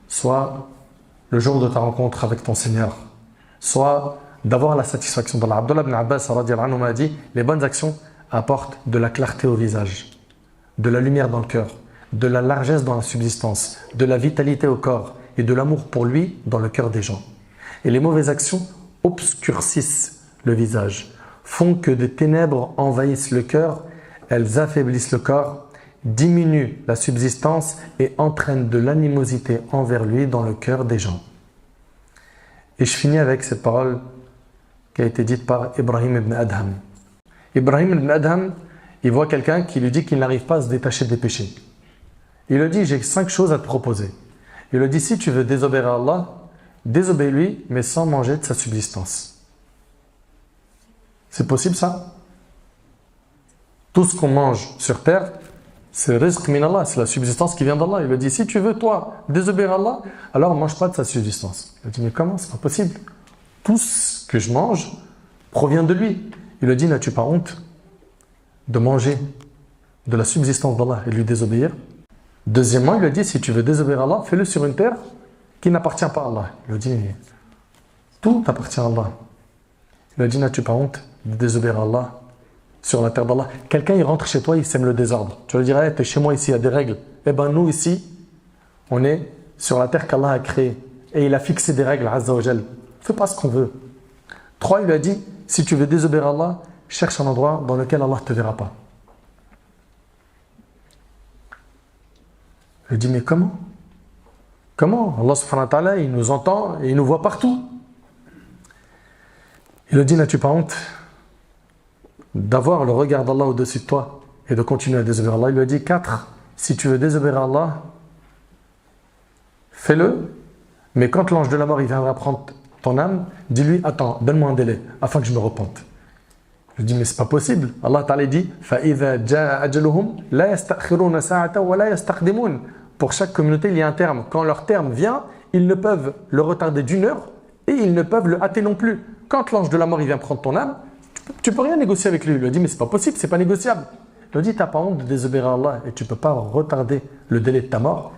Soit le jour de ta rencontre avec ton Seigneur, soit d'avoir la satisfaction d'Allah. Abdullah ibn Abbas radiyallahu anhu m'a dit, les bonnes actions apportent de la clarté au visage, de la lumière dans le cœur, de la largesse dans la subsistance, de la vitalité au corps et de l'amour pour lui dans le cœur des gens. Et les mauvaises actions obscurcissent le visage, font que des ténèbres envahissent le cœur, elles affaiblissent le corps, diminuent la subsistance et entraînent de l'animosité envers lui dans le cœur des gens. Et je finis avec cette parole qui a été dite par Ibrahim ibn Adham. Ibrahim ibn Adham, il voit quelqu'un qui lui dit qu'il n'arrive pas à se détacher des péchés. Il lui dit, j'ai 5 choses à te proposer. Il lui dit, si tu veux désobéir à Allah, désobéis-lui, mais sans manger de sa subsistance. C'est possible ça? Tout ce qu'on mange sur terre, c'est rizq min Allah, c'est la subsistance qui vient d'Allah. Il lui dit, si tu veux, toi, désobéir à Allah, alors ne mange pas de sa subsistance. Il lui dit, mais comment? C'est pas possible. Tout ce que je mange provient de lui. Il lui dit, n'as-tu pas honte de manger de la subsistance d'Allah et de lui désobéir? Deuxièmement, il lui dit, si tu veux désobéir à Allah, fais-le sur une terre qui n'appartient pas à Allah. Il lui dit, tout appartient à Allah. Il lui dit, n'as-tu pas honte de désobéir à Allah sur la terre d'Allah? Quelqu'un, il rentre chez toi, il sème le désordre. Tu lui dirais, hey, t'es chez moi ici, il y a des règles. Eh bien, nous ici, on est sur la terre qu'Allah a créée. Et il a fixé des règles, Azza wa Jal. Fais pas ce qu'on veut. 3, il lui a dit, si tu veux désobéir à Allah, cherche un endroit dans lequel Allah ne te verra pas. Il dit, mais comment? Comment? Allah subhanahu wa ta'ala, il nous entend et il nous voit partout. Il lui dit, n'as-tu pas honte d'avoir le regard d'Allah au-dessus de toi et de continuer à désobéir à Allah? Il lui a dit, 4, si tu veux désobéir à Allah, fais-le, mais quand l'ange de la mort il viendra prendre ton âme, dis-lui, attends, donne-moi un délai afin que je me repente. Je lui dis, mais c'est pas possible. Allah Ta'ala dit, فَإِذَا جَاءَ أَجَلُهُمْ لَا يَسْتَأْخِرُونَ سَاعَةً وَلَا يَسْتَقْدِمُونَ. Pour chaque communauté, il y a un terme. Quand leur terme vient, ils ne peuvent le retarder d'1 heure et ils ne peuvent le hâter non plus. Quand l'ange de la mort il vient prendre ton âme, tu peux rien négocier avec lui. Il lui dit, mais c'est pas possible, c'est pas négociable. Il lui dit, t'as pas honte de désobéir à Allah et tu peux pas retarder le délai de ta mort.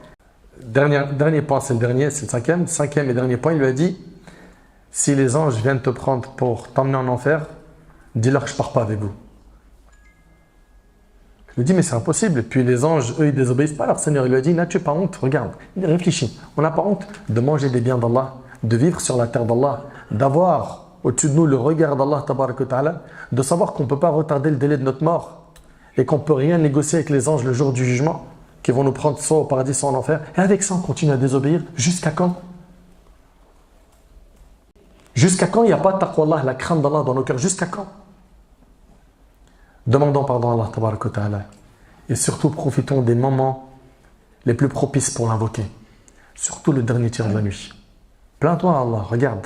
Dernier point, c'est le dernier, c'est le cinquième. Cinquième et dernier point, il lui a dit, si les anges viennent te prendre pour t'emmener en enfer, dis-leur que je pars pas avec vous. Il lui dit, mais c'est impossible. Et puis les anges, eux, ils désobéissent pas à leur Seigneur. Il lui a dit, n'as-tu pas honte? Regarde, réfléchis. On n'a pas honte de manger des biens d'Allah, de vivre sur la terre d'Allah, d'avoir au-dessus de nous le regard d'Allah, tabarak wa ta'ala, de savoir qu'on ne peut pas retarder le délai de notre mort et qu'on ne peut rien négocier avec les anges le jour du jugement, qui vont nous prendre soit au paradis, soit en enfer. Et avec ça, on continue à désobéir. Jusqu'à quand? Jusqu'à quand il n'y a pas de taqwa Allah, la crainte d'Allah dans nos cœurs? Jusqu'à quand? Demandons pardon à Allah tabaraka wa ta'ala. Et surtout, profitons des moments les plus propices pour l'invoquer. Surtout le dernier tiers de la nuit. Plains-toi à Allah, regarde.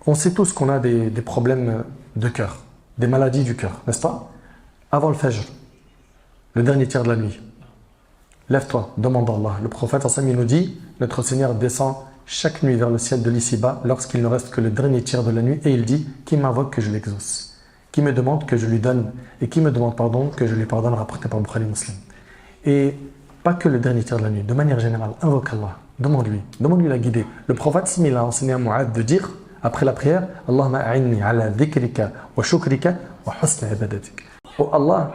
On sait tous qu'on a des problèmes de cœur, des maladies du cœur, n'est-ce pas? Avant le Fajr, le dernier tiers de la nuit. Lève-toi, demande à Allah. Le prophète il nous dit, notre Seigneur descend chaque nuit vers le ciel de l'ici-bas lorsqu'il ne reste que le dernier tiers de la nuit et il dit, qui m'invoque que je l'exauce, qui me demande que je lui donne et qui me demande pardon que je lui pardonne, rapporté par Bukhari Muslim. Et pas que le dernier tiers de la nuit, de manière générale, invoque Allah, demande-lui la guider. Le prophète il a enseigné à Mu'adh de dire après la prière, Allahumma a'inni ala dhikrika wa shukrika wa husni ibadatik. Oh Allah,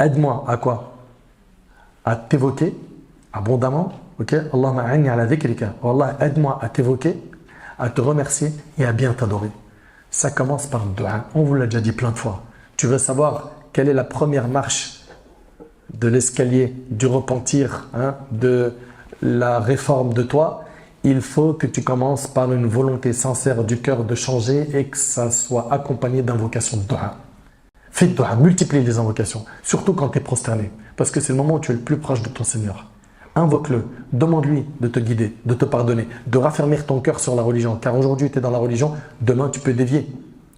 aide-moi à quoi? À t'évoquer abondamment, ok? Allahumma a'inni ala dhikrika. Oh Allah, aide-moi à t'évoquer, à te remercier et à bien t'adorer. Ça commence par le dua. On vous l'a déjà dit plein de fois. Tu veux savoir quelle est la première marche de l'escalier du repentir, de la réforme de toi? Il faut que tu commences par une volonté sincère du cœur de changer et que ça soit accompagné d'invocations de dua. Fais de dua, multiplie les invocations, surtout quand tu es prosterné, parce que c'est le moment où tu es le plus proche de ton Seigneur. Invoque-le, demande-lui de te guider, de te pardonner, de raffermir ton cœur sur la religion. Car aujourd'hui, tu es dans la religion, demain, tu peux dévier.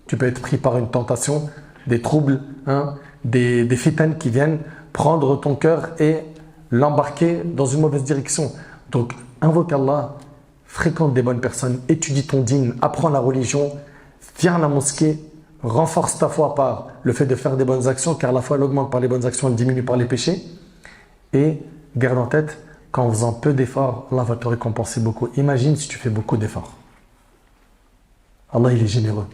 Tu peux être pris par une tentation, des troubles, des fitanes qui viennent prendre ton cœur et l'embarquer dans une mauvaise direction. Donc, invoque Allah, fréquente des bonnes personnes, étudie ton dîn, apprends la religion, viens à la mosquée, renforce ta foi par le fait de faire des bonnes actions, car la foi elle augmente par les bonnes actions, elle diminue par les péchés. Et garde en tête, qu'en faisant peu d'efforts, Allah va te récompenser beaucoup. Imagine si tu fais beaucoup d'efforts. Allah, il est généreux.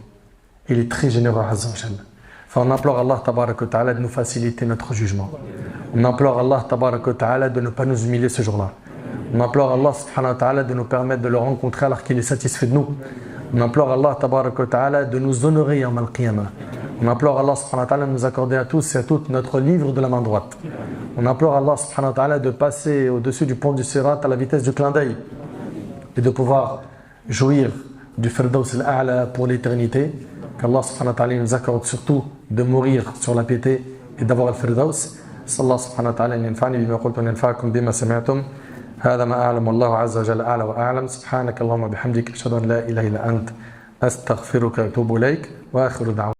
Il est très généreux, Azza wa Jalla. Enfin, on implore Allah tabaraka wa ta'ala de nous faciliter notre jugement. On implore Allah tabaraka wa ta'ala de ne pas nous humilier ce jour-là. On implore Allah subhanahu wa ta'ala de nous permettre de le rencontrer alors qu'il est satisfait de nous. On implore Allah tabaraka wa ta'ala de nous honorer yawm al-qiyamah. On implore Allah subhanahu wa ta'ala de nous accorder à tous et à toutes notre livre de la main droite. On implore Allah subhanahu wa ta'ala de passer au-dessus du pont du Sirat à la vitesse du clin d'œil et de pouvoir jouir du Firdaus al-A'la pour l'éternité. Qu'Allah subhanahu wa ta'ala nous accorde surtout de mourir sur la piété et d'avoir le Firdaus. Sallallahu subhanahu wa ta'ala yanfa'ni bima qultu wa yanfa'akum bima sami'tum. هذا ما أعلم والله عز وجل أعلى وأعلم سبحانك اللهم وبحمدك أشهد أن لا إله إلا أنت أستغفرك وأتوب إليك وآخر دعوانا